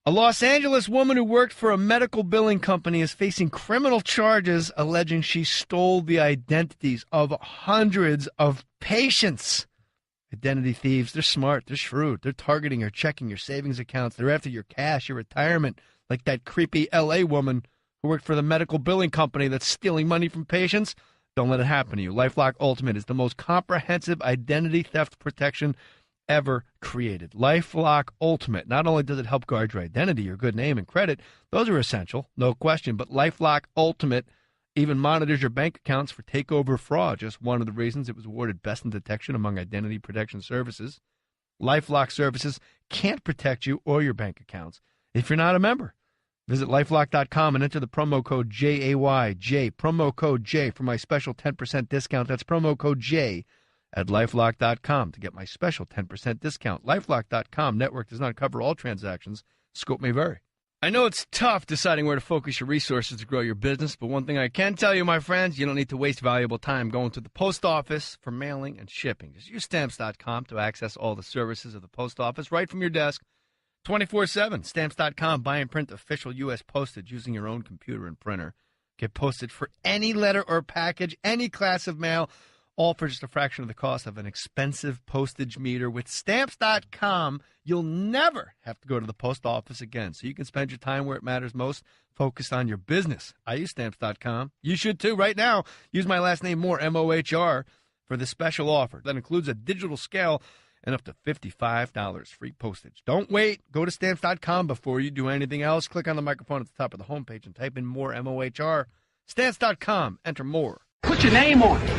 A Los Angeles woman who worked for a medical billing company is facing criminal charges alleging she stole the identities of hundreds of patients. Identity thieves, they're smart, they're shrewd, they're targeting or checking your savings accounts, they're after your cash, your retirement, like that creepy L.A. woman who worked for the medical billing company that's stealing money from patients. Don't let it happen to you. LifeLock Ultimate is the most comprehensive identity theft protection ever created. LifeLock Ultimate. Not only does it help guard your identity, your good name, and credit, those are essential, no question, but LifeLock Ultimate even monitors your bank accounts for takeover fraud. Just one of the reasons it was awarded Best in Detection among identity protection services. LifeLock services can't protect you or your bank accounts if you're not a member. Visit LifeLock.com and enter the promo code JAYJ, promo code J for my special 10% discount. That's promo code J at LifeLock.com to get my special 10% discount. LifeLock.com network does not cover all transactions. Scope may vary. I know it's tough deciding where to focus your resources to grow your business, but one thing I can tell you, my friends, you don't need to waste valuable time going to the post office for mailing and shipping. Just use Stamps.com to access all the services of the post office right from your desk, 24/7. Stamps.com. Buy and print official U.S. postage using your own computer and printer. Get postage for any letter or package, any class of mail, all for just a fraction of the cost of an expensive postage meter. With Stamps.com, you'll never have to go to the post office again, so you can spend your time where it matters most, focused on your business. I use Stamps.com. You should too. Right now, use my last name, Mohr, M-O-H-R, for the special offer. That includes a digital scale and up to $55 free postage. Don't wait. Go to Stamps.com before you do anything else. Click on the microphone at the top of the homepage and type in Mohr, M-O-H-R. Stamps.com. Enter Mohr. Put your name on it.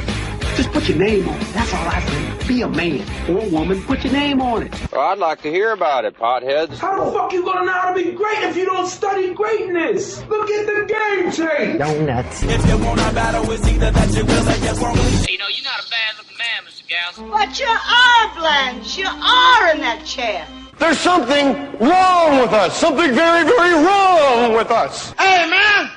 Just put your name on it. That's all I say. Be a man or a woman. Put your name on it. Well, I'd like to hear about it, potheads. How the fuck you gonna know how to be great if you don't study greatness? Look at the game tape. Donuts. If you want a battle, it's either that you will or you won't. You know, you're not a bad-looking man, Mr. Gals. But you are, Blanche. You are in that chair. There's something wrong with us. Something very, very wrong with us. Hey, man!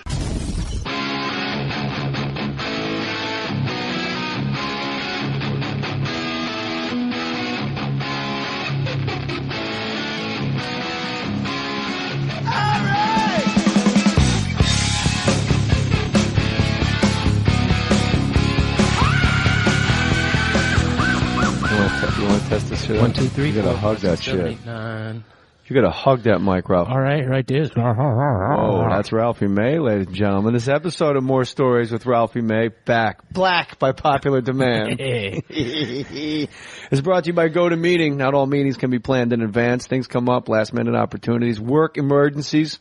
You want to test this shit? 1, 2, 3. You gotta hug that shit. You gotta hug that mic, Ralph. All right, right there. Oh, that's Ralphie May, ladies and gentlemen. This episode of More Stories with Ralphie May, back black by popular demand, is brought to you by GoToMeeting. Not all meetings can be planned in advance. Things come up, last-minute opportunities, work emergencies.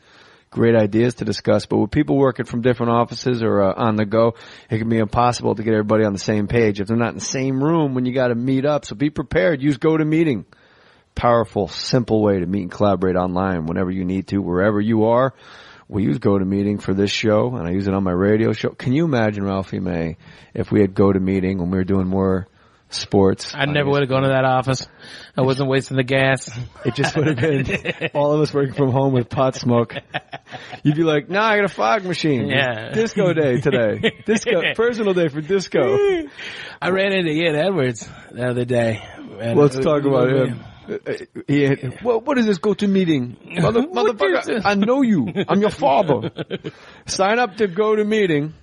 Great ideas to discuss, but with people working from different offices or on the go, it can be impossible to get everybody on the same page if they're not in the same room when you got to meet up. So be prepared. Use GoToMeeting. Powerful, simple way to meet and collaborate online whenever you need to, wherever you are. We use GoToMeeting for this show, and I use it on my radio show. Can you imagine, Ralphie May, if we had GoToMeeting when we were doing more sports? I never would have gone to that office. I wasn't wasting the gas. It just would have been all of us working from home with pot smoke. You'd be like, nah, I got a fog machine. Yeah. Disco day today. Personal day for disco. I ran into Ian Edwards the other day. Let's talk about him. What is this GoToMeeting? Motherfucker, I know you. I'm your father. Sign up to GoToMeeting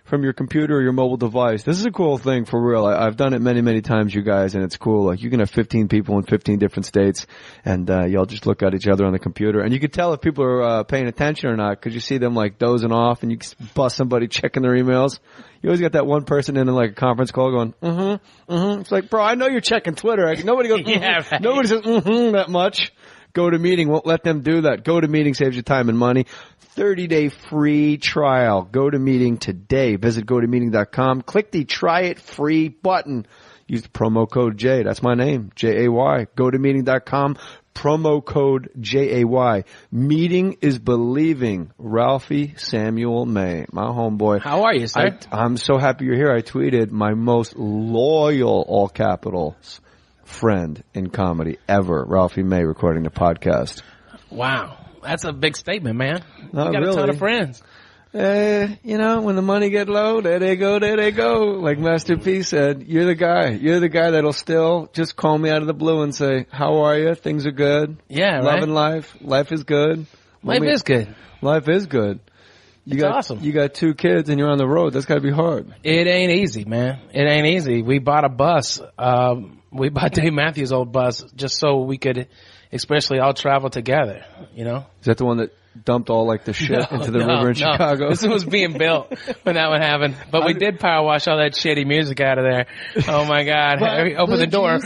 from your computer or your mobile device. This is a cool thing for real. I've done it many, many times, you guys, and it's cool. Like, you can have 15 people in 15 different states, and y'all just look at each other on the computer. And you can tell if people are paying attention or not, because you see them, like, dozing off, and you can bust somebody checking their emails. You always got that one person in like, a conference call going, It's like, bro, I know you're checking Twitter. Nobody goes, Yeah, right. Nobody says, that much. GoToMeeting won't let them do that. GoToMeeting saves you time and money. 30-day free trial. GoToMeeting today. Visit GoToMeeting.com. Click the Try It Free button. Use the promo code J. That's my name, J-A-Y. GoToMeeting.com. Promo code J-A-Y. Meeting is believing. Ralphie Samuel May, my homeboy. How are you, sir? I'm so happy you're here. I tweeted my most loyal, all capitals, friend in comedy ever, Ralphie May, recording the podcast. Wow. That's a big statement, man. You Not got really. a ton of friends. when the money get low, there they go. Like Master P said, you're the guy. You're the guy that'll still just call me out of the blue and say, how are you? Things are good. Yeah, Loving life. Life is good. Life is good. Life is good. It's awesome. You got 2 kids and you're on the road. That's got to be hard. It ain't easy, man. It ain't easy. We bought a bus. We bought Dave Matthews' old bus just so we could, especially all travel together, Is that the one that dumped all like the shit into the river in Chicago? This was being built when that one happened. But we did power wash all that shitty music out of there. Oh my God. Open the door.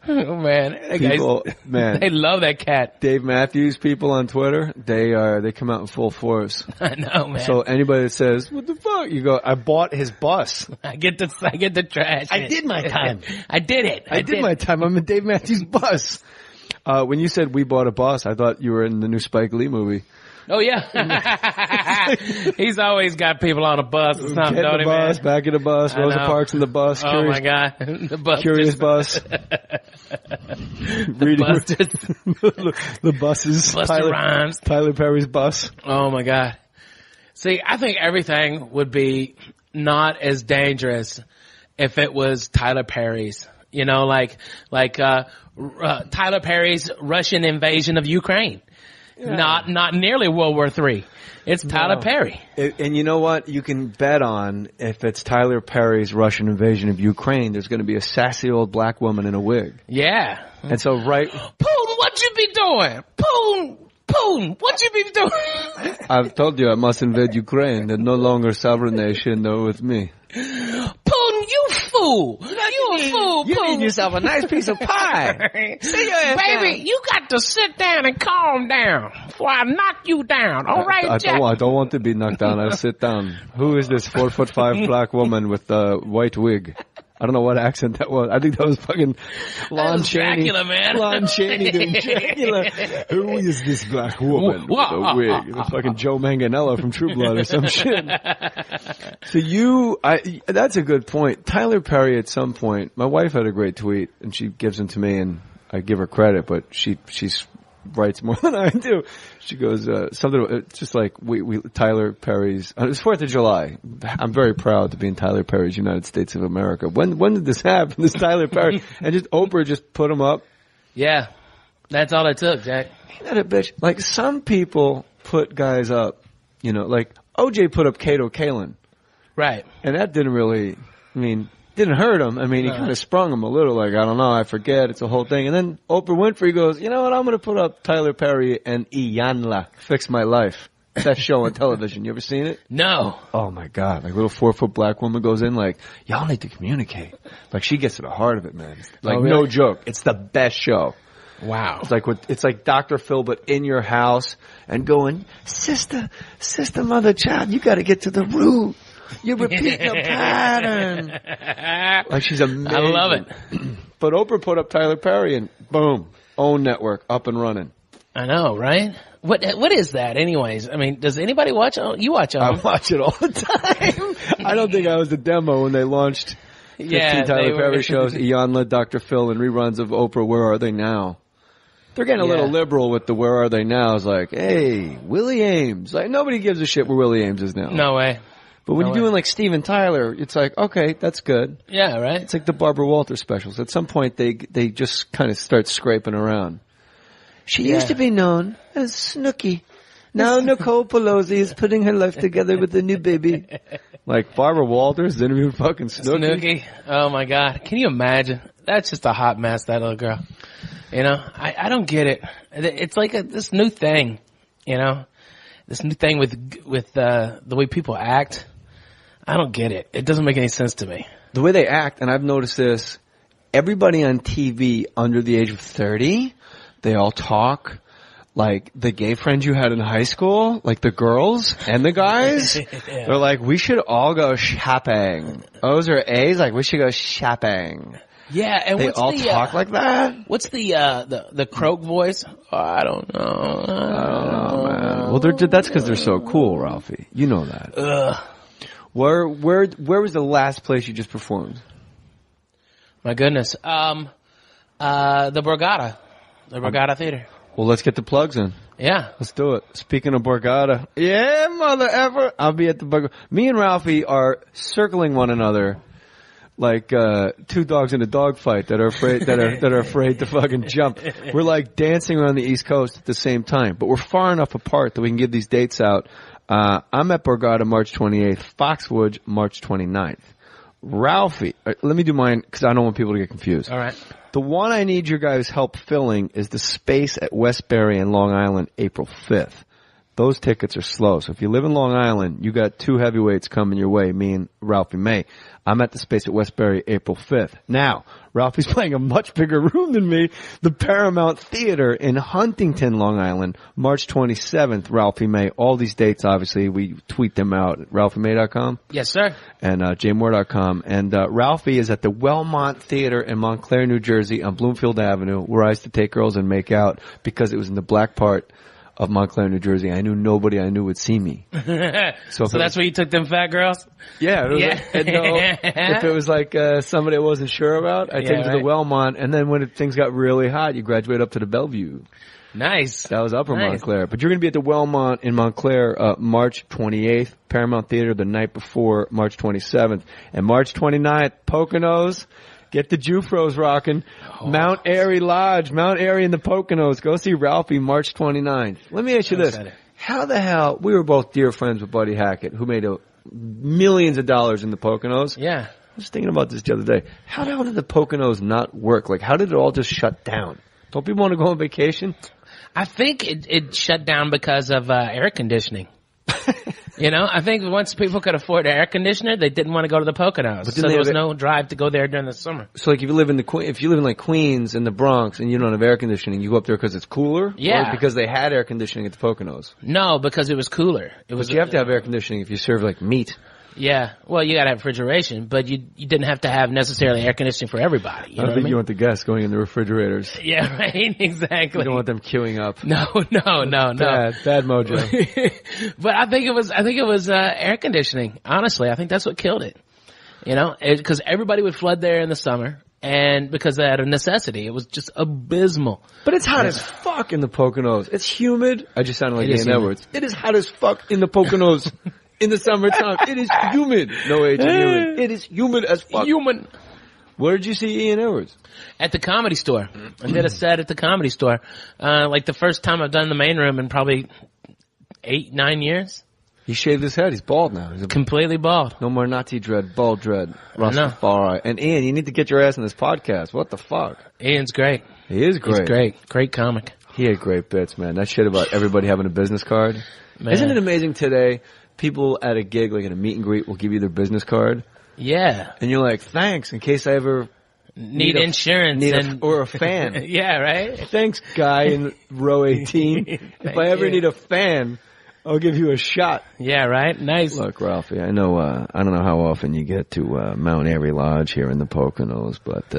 Oh man. People, man. They love that cat. Dave Matthews people on Twitter, they come out in full force. I know, man. So anybody that says, what the fuck? You go, I bought his bus. I get the trash. I did my time. I did it. I did my time. I'm in Dave Matthews' bus. When you said we bought a bus, I thought you were in the new Spike Lee movie. Oh yeah. He's always got people on a bus. It's not Get in the bus, back in the bus, Rosa Parks in the bus. Oh my God. The bus. Curious bus. The buses. Buster Rhymes. Tyler Perry's bus. Oh my God. See, I think everything would be not as dangerous if it was Tyler Perry's. Tyler Perry's Russian invasion of Ukraine. Yeah. Not nearly World War III. It's Tyler Perry. And you know what? You can bet on if it's Tyler Perry's Russian invasion of Ukraine, there's going to be a sassy old black woman in a wig. Yeah. And so Putin, what you be doing? Putin, what you be doing? I've told you I must invade Ukraine. They're no longer sovereign nation. They're with me. Putin, you fool. You a fool, Putin. You need yourself a nice piece of pie. Sit your ass Baby, down. you got to sit down and calm down before I knock you down. All right, Jack? I don't want to be knocked down. I'll sit down. Who is this 4'5" black woman with a white wig? I don't know what accent that was. I think that was fucking Lon Chaney. Dracula, man. Lon Chaney doing Dracula. Who is this black woman with a wig? It was fucking Joe Manganiello from True Blood or some shit. So that's a good point. Tyler Perry at some point, my wife had a great tweet and she gives them to me and I give her credit, but she's writes more than I do. She goes, something, just like Tyler Perry's, it's 4th of July. I'm very proud to be in Tyler Perry's United States of America. When did this happen? This Tyler Perry, and Oprah just put him up. Yeah. That's all it took, Jack. Ain't that a bitch? Like some people put guys up, like OJ put up Kato Kalin. Right. And that didn't didn't hurt him. He kind of sprung him a little, like, I don't know, I forget, it's a whole thing. And then Oprah Winfrey goes, you know what, I'm going to put up Tyler Perry and Iyanla, Fix My Life. That show on television. You ever seen it? No. Oh my God. Like, little 4-foot black woman goes in like, y'all need to communicate. Like, she gets to the heart of it, man. Like, really? No joke. It's the best show. Wow. It's like Dr. Phil, but in your house and going, sister, mother, child, you got to get to the root. You're repeating a pattern. Like, she's amazing. I love it. But Oprah put up Tyler Perry and boom, own network up and running. I know, right? What is that anyways? Does anybody watch it? You watch it? I watch it all the time. I don't think I was the demo when they launched 15 Tyler Perry shows, Iyanla, Dr. Phil, and reruns of Oprah, Where Are They Now? They're getting a little liberal with the Where Are They Now. It's like, hey, Willie Ames. Like, nobody gives a shit where Willie Ames is now. No way. But when you're doing like Steven Tyler, it's like, okay, that's good. Yeah, right? It's like the Barbara Walters specials. At some point, they just kind of start scraping around. She used to be known as Snooki. Now Nicole Pelosi is putting her life together with a new baby. Like Barbara Walters interviewed fucking Snooki. Oh my God. Can you imagine? That's just a hot mess, that little girl. I don't get it. It's like this new thing, this new thing with the way people act. I don't get it. It doesn't make any sense to me. The way they act, and I've noticed this, everybody on TV under the age of 30, they all talk like the gay friends you had in high school, like the girls and the guys. They're like, we should all go shopping. O's or A's, like we should go shopping. Yeah, and they all talk like that. What's the croak voice? Oh, I don't know. I don't know, man. Well, that's because they're so cool, Ralphie. You know that. Ugh. Where was the last place you just performed? My goodness. The Borgata Theater. Well, let's get the plugs in. Yeah. Let's do it. Speaking of Borgata. Yeah, mother ever. I'll be at the Borgata. Me and Ralphie are circling one another like two dogs in a dog fight that are afraid that are afraid to fucking jump. We're like dancing around the East Coast at the same time, but we're far enough apart that we can give these dates out. I'm at Borgata March 28th, Foxwoods March 29th. Ralphie, let me do mine because I don't want people to get confused. All right. The one I need your guys' help filling is the space at Westbury and Long Island April 5th. Those tickets are slow. So if you live in Long Island, you got two heavyweights coming your way, me and Ralphie May. I'm at the space at Westbury April 5th. Now, Ralphie's playing a much bigger room than me. The Paramount Theater in Huntington, Long Island, March 27th, Ralphie May. All these dates, obviously, we tweet them out at ralphiemay.com. Yes, sir. And jmohr.com. And Ralphie is at the Wellmont Theater in Montclair, New Jersey on Bloomfield Avenue, where I used to take girls and make out because it was in the black part of Montclair, New Jersey. I knew nobody I knew would see me. So that's where you took them fat girls? Yeah. If it was like somebody I wasn't sure about, I'd take them to the Wellmont. And then when things got really hot, you graduate up to the Bellevue. Nice. That was Upper Montclair. But you're going to be at the Wellmont in Montclair March 28th, Paramount Theater the night before, March 27th. And March 29th, Poconos. Get the Jufros rocking. Mount Airy Lodge, Mount Airy in the Poconos. Go see Ralphie March 29th. Let me ask you this. How the hell, we were both dear friends with Buddy Hackett, who made millions of dollars in the Poconos. Yeah. I was thinking about this the other day. How the hell did the Poconos not work? Like, how did it all just shut down? Don't people want to go on vacation? I think it shut down because of air conditioning. You know, I think once people could afford an air conditioner, they didn't want to go to the Poconos. So there was no drive to go there during the summer. So like if you live in like Queens and the Bronx and you don't have air conditioning, you go up there because it's cooler? Yeah. Or because they had air conditioning at the Poconos? No, because it was cooler. But you have to have air conditioning if you serve like meat. Yeah. Well, you gotta have refrigeration, but you didn't have to have necessarily air conditioning for everybody. You know what I mean? You want the guests going in the refrigerators. Yeah, right? Exactly. You don't want them queuing up. No. Bad mojo. But I think it was air conditioning. Honestly, I think that's what killed it. You know, because everybody would flood there in the summer. And because out of necessity, it was just abysmal. But it's hot as fuck in the Poconos. It's humid. I just sounded like Ian Edwards. It is hot as fuck in the Poconos. In the summertime, it is humid. No H in humid. It is humid as fuck. Human. Where did you see Ian Edwards? At the Comedy Store. I did a set at the Comedy Store. Like the first time I've done the main room in probably 8-9 years. He shaved his head. He's bald now. He's completely bald. No more Nazi dread, bald dread. Rastafari. And Ian, you need to get your ass on this podcast. What the fuck? Ian's great. He is great. He's great. Great comic. He had great bits, man. That shit about everybody having a business card. Man. Isn't it amazing today? People at a gig, like at a meet and greet, will give you their business card. Yeah. And you're like, thanks, in case I ever need insurance. Or a fan. Yeah, right? Thanks, guy in row 18. If I ever need a fan, I'll give you a shot. Yeah, right? Nice. Look, Ralphie, I know, I don't know how often you get to Mount Airy Lodge here in the Poconos, but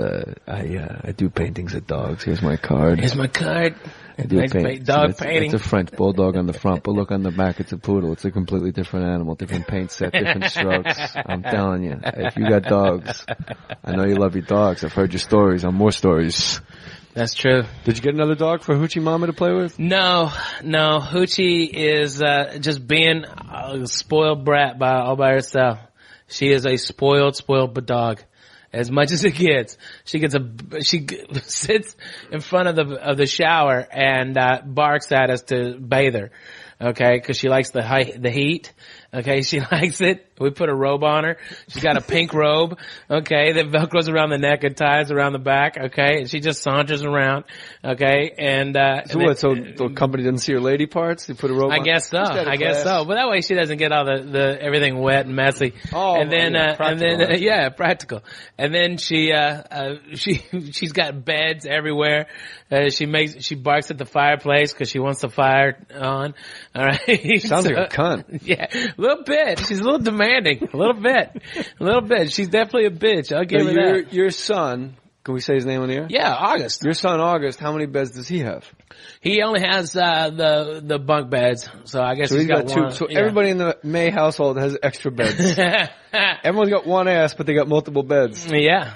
I do paintings of dogs. Here's my card. Here's my card. I do nice dog painting. It's a French bulldog on the front, but look on the back, it's a poodle. It's a completely different animal, different paint set, different strokes. I'm telling you, if you got dogs, I know you love your dogs. I've heard your stories on More Stories. That's true. Did you get another dog for Hoochie Mama to play with? No. Hoochie is just being a spoiled brat all by herself. She is a spoiled dog. As much as it gets, she sits in front of the shower and barks at us to bathe her. Okay, because she likes the heat. Okay, she likes it. We put a robe on her. She's got a pink robe. Okay, that velcros around the neck and ties around the back. Okay, and she just saunters around. Okay, and so the company doesn't see her lady parts? They put a robe on? I guess so. But that way she doesn't get all the everything wet and messy. Oh, and then practical. And then she's got beds everywhere. She barks at the fireplace because she wants the fire on. All right. Sounds like a cunt. Yeah, a little bit. She's a little demanding. A little bit. She's definitely a bitch. I'll give her that. Your son Can we say his name on the air? Yeah, August. Your son August, how many beds does he have? He only has the bunk beds, so I guess So he's got two. one. So yeah. everybody in the May household has extra beds. Everyone's got one ass, but they got multiple beds. Yeah,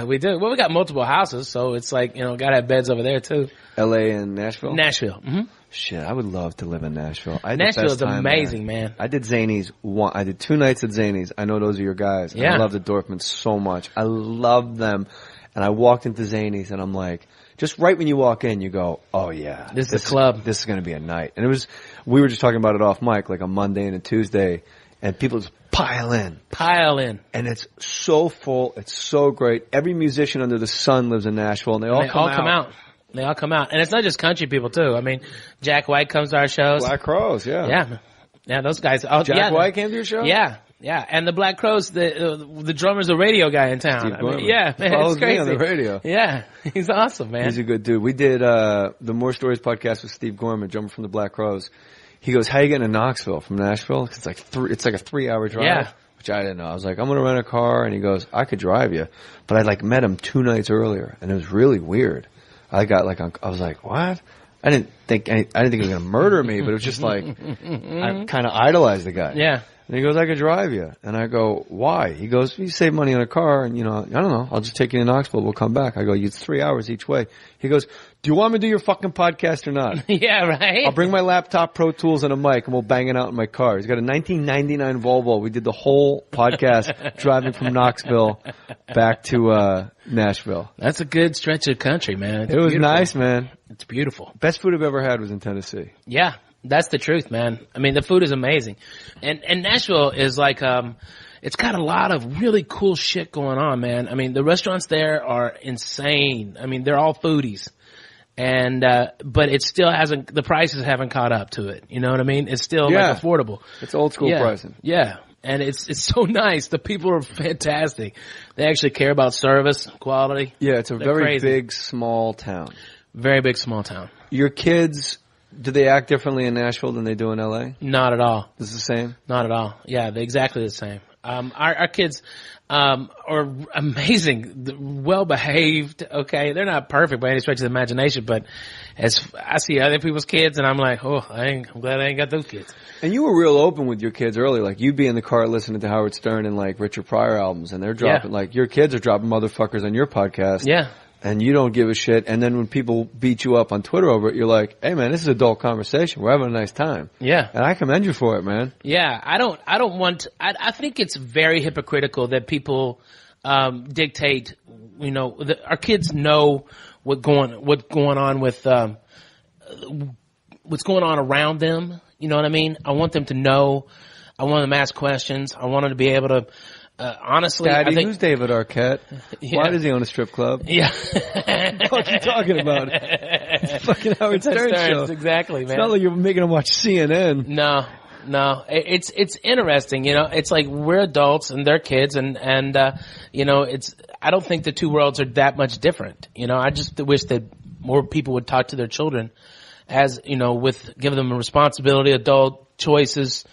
we do. Well, we got multiple houses, so it's like, gotta have beds over there too. L.A. and Nashville? Nashville. Mm-hmm. Shit, I would love to live in Nashville. Nashville is amazing, man. I did Zany's. I did 2 nights at Zany's. I know those are your guys. Yeah. I love the Dorfmans so much. I love them. And I walked into Zany's and I'm like, just right when you walk in, you go, oh yeah. This is the club. This is going to be a night. And we were just talking about it off mic, like a Monday and a Tuesday, and people just pile in. And it's so full. It's so great. Every musician under the sun lives in Nashville and they all come out. They all come out. And it's not just country people too. I mean, Jack White comes to our shows. Black Crows, yeah. Yeah. Yeah, those guys. Oh, Jack White came to your show? Yeah. Yeah, and the Black Crows, the drummer's a radio guy in town. Steve Gorman. Yeah, man, follows it's crazy. me on the radio. Yeah, he's awesome, man. He's a good dude. We did the Mohr Stories podcast with Steve Gorman, drummer from the Black Crows. He goes, "How you getting to Knoxville from Nashville? It's like it's like a 3-hour drive." Yeah. Which I didn't know. I was like, "I'm gonna rent a car," and he goes, "I could drive you," but I like met him 2 nights earlier, and it was really weird. I was like, "What?" I didn't think he was gonna murder me, but it was just like I kind of idolized the guy. Yeah. And he goes, "I could drive you." And I go, "Why?" He goes, "You save money on a car, and I don't know, I'll just take you to Knoxville. We'll come back." I go, "It's 3 hours each way." He goes, "Do you want me to do your fucking podcast or not?" Yeah, right. I'll bring my laptop, Pro Tools, and a mic, and we'll bang it out in my car. He's got a 1999 Volvo. We did the whole podcast driving from Knoxville back to Nashville. That's a good stretch of country, man. It was nice, man. It's beautiful. Best food I've ever had was in Tennessee. Yeah. That's the truth, man. I mean, the food is amazing. And Nashville is like, it's got a lot of really cool shit going on, man. I mean, the restaurants there are insane. I mean, they're all foodies. And, but it still the prices haven't caught up to it. You know what I mean? It's still like affordable. It's old school pricing. Yeah. And it's so nice. The people are fantastic. They actually care about service, quality. Yeah, it's a They're very crazy. big, small town. Very big, small town. Your kids, do they act differently in Nashville than they do in L.A.? Not at all. It's the same? Not at all. Yeah, they're exactly the same. Our kids, are amazing, well behaved. Okay. They're not perfect by any stretch of the imagination, but as I see other people's kids and I'm like, oh, I'm glad I ain't got those kids. And you were real open with your kids early. Like, you'd be in the car listening to Howard Stern and like Richard Pryor albums, and they're dropping, like, your kids are dropping motherfuckers on your podcast. Yeah. And you don't give a shit. And then when people beat you up on Twitter over it, you're like, "Hey man, this is adult conversation. We're having a nice time." Yeah. And I commend you for it, man. Yeah. I think it's very hypocritical that people, dictate, our kids know what's going on with, what's going on around them. You know what I mean? I want them to know. I want them to ask questions. I want them to be able to, honestly, Daddy, I think, who's David Arquette? Yeah. Why does he own a strip club? Yeah. What are you talking about? It's fucking Howard Stern show. Exactly, man. It's not like you're making them watch CNN. No. It's interesting, It's like we're adults and they're kids, and I don't think the two worlds are that much different. I just wish that more people would talk to their children as, give them a responsibility, adult choices,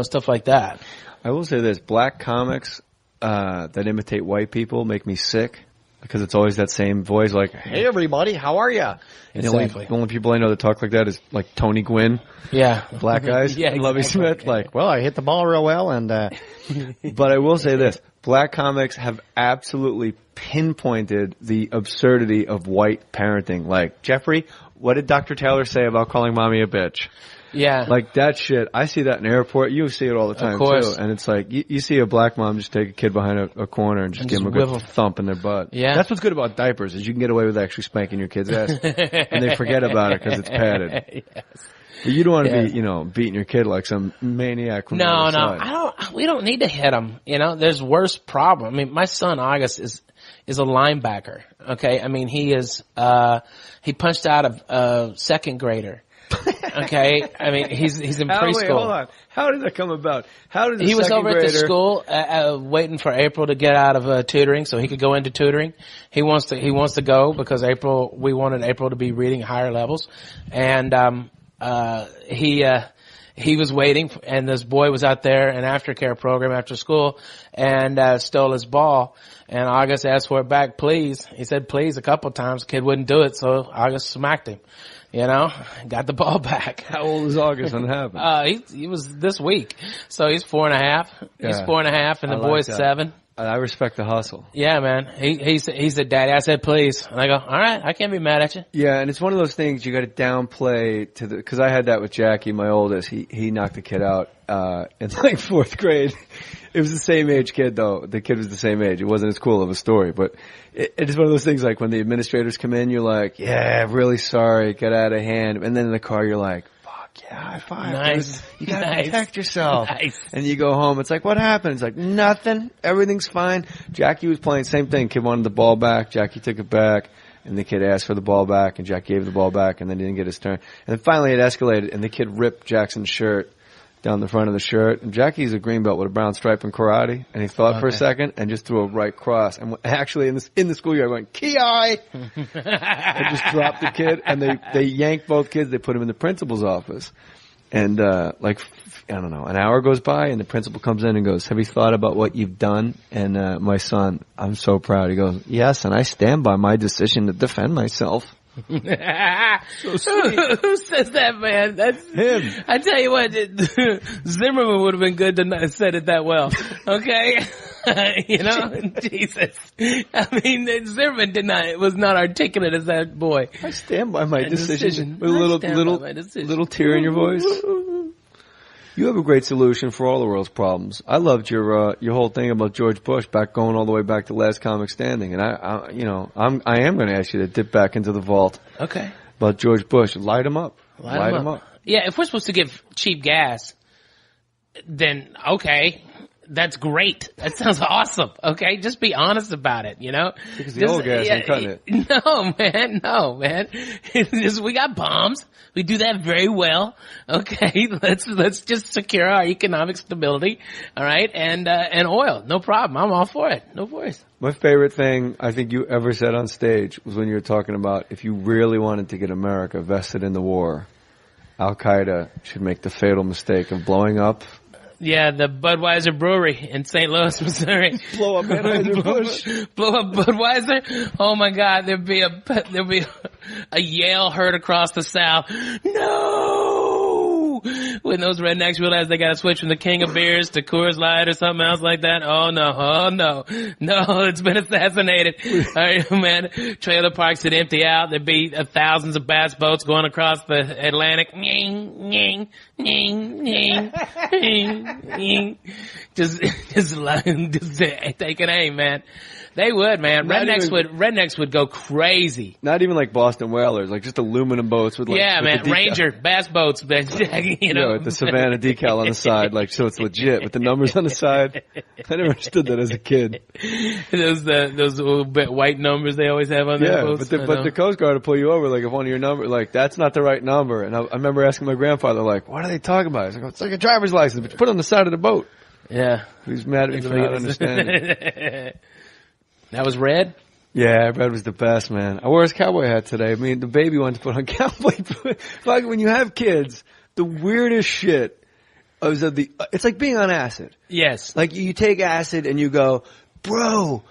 stuff like that. I will say this: black comics that imitate white people make me sick, because it's always that same voice, like, "Hey everybody, how are ya?" And Exactly. the only people I know that talk like that is like Tony Gwynn. Yeah. Black guys. Yeah, and Lovey exactly. Smith. Like, "Well, I hit the ball real well," and but I will say this: black comics have absolutely pinpointed the absurdity of white parenting. Like, "Jeffrey, what did Dr. Taylor say about calling mommy a bitch?" Yeah. Like, that shit, I see that in the airport. You see it all the time, Of course. too. And it's like, you see a black mom just take a kid behind a corner and just give them a good thump in their butt. Yeah. That's what's good about diapers, is you can get away with actually spanking your kid's ass. And they forget about it because it's padded. Yes. But you don't want to be, beating your kid like some maniac from the other side. We don't need to hit him. There's worse problem. I mean, my son August is a linebacker. Okay. I mean, he punched out a second grader. Okay, I mean he's in preschool. Wait, hold on. How did that come about? How did he was over at the school waiting for April to get out of tutoring so he could go into tutoring. He wants to go because we wanted April to be reading higher levels, and he he was waiting, and this boy was out there in aftercare program after school, and stole his ball. And August asked for it back, please. He said please a couple times. The kid wouldn't do it, so August smacked him. You know, got the ball back. How old is August when it happened? He was this week, so he's 4.5. Yeah. He's 4.5, and the boy's 7. I respect the hustle. Yeah, man. He said, Daddy, I said please. And I go, all right, I can't be mad at you. Yeah, and it's one of those things you got to downplay because I had that with Jackie, my oldest. He knocked the kid out in like 4th grade. It was the same age kid though. The kid was the same age. It wasn't as cool of a story, but it's one of those things like when the administrators come in, you're like, yeah, really sorry, get out of hand. And then in the car, you're like, fuck yeah, high five. Nice. You gotta Nice. protect yourself. Nice. And you go home. It's like, what happened? It's like, nothing. Everything's fine. Jackie was playing same thing. Kid wanted the ball back. Jackie took it back. And the kid asked for the ball back, and Jack gave the ball back, and then he didn't get his turn. And then finally it escalated, and the kid ripped Jackson's shirt down the front of the shirt. And Jackie's a green belt with a brown stripe in karate, and he thought for a second and just threw a right cross. And actually in the schoolyard went, Ki-ai! and just dropped the kid, and they yanked both kids. They put him in the principal's office. And like, I don't know, an hour goes by, and the principal comes in and goes, have you thought about what you've done? And my son, I'm so proud. He goes, yes, and I stand by my decision to defend myself. So sweet. Who says that, man? That's him. I tell you what, Zimmerman would have been good to not have said it that well. Okay? You know? Jesus. I mean, Zimmerman was not articulate as that boy. I stand by my decision. With a little tear in your voice. You have a great solution for all the world's problems. I loved your whole thing about George Bush going all the way back to Last Comic Standing, and I am going to ask you to dip back into the vault. Okay. About George Bush, light him up. Light him up. Yeah, if we're supposed to give cheap gas, then okay. That's great. That sounds awesome. Okay, just be honest about it. You know, because the old gas ain't cutting it. No, man. It's just, we got bombs. We do that very well. Okay, let's just secure our economic stability. All right, and oil, no problem. I'm all for it. No worries. My favorite thing I think you ever said on stage was when you were talking about if you really wanted to get America vested in the war, Al Qaeda should make the fatal mistake of blowing up. Yeah, the Budweiser Brewery in St. Louis, Missouri. Blow up Anheuser-Busch. Blow up Budweiser. Oh my God, there'd be a yell heard across the South. No! When those rednecks realize they gotta switch from the King of Beers to Coors Light or something else like that. Oh no, it's been assassinated. All right, man. Trailer parks would empty out. There'd be thousands of bass boats going across the Atlantic. Just take an aim, man. They would, man. Rednecks would go crazy. Not even like Boston whalers, like just aluminum boats with like man, Ranger bass boats, you know, with the Savannah decal on the side, like so it's legit with the numbers on the side. I never understood that as a kid. Those little bit white numbers they always have on their boats. But the Coast Guard will pull you over, like if one of your numbers, like that's not the right number. And I remember asking my grandfather, like, what are they talking about? He's like, it's like a driver's license, but you put it on the side of the boat. Yeah. He's mad at me for not understanding. That was red? Yeah, red was the best, man. I wore his cowboy hat today. I mean, the baby wanted to put on cowboy boots. Like when you have kids, the weirdest shit it's like being on acid. Yes. Like you take acid and you go, bro,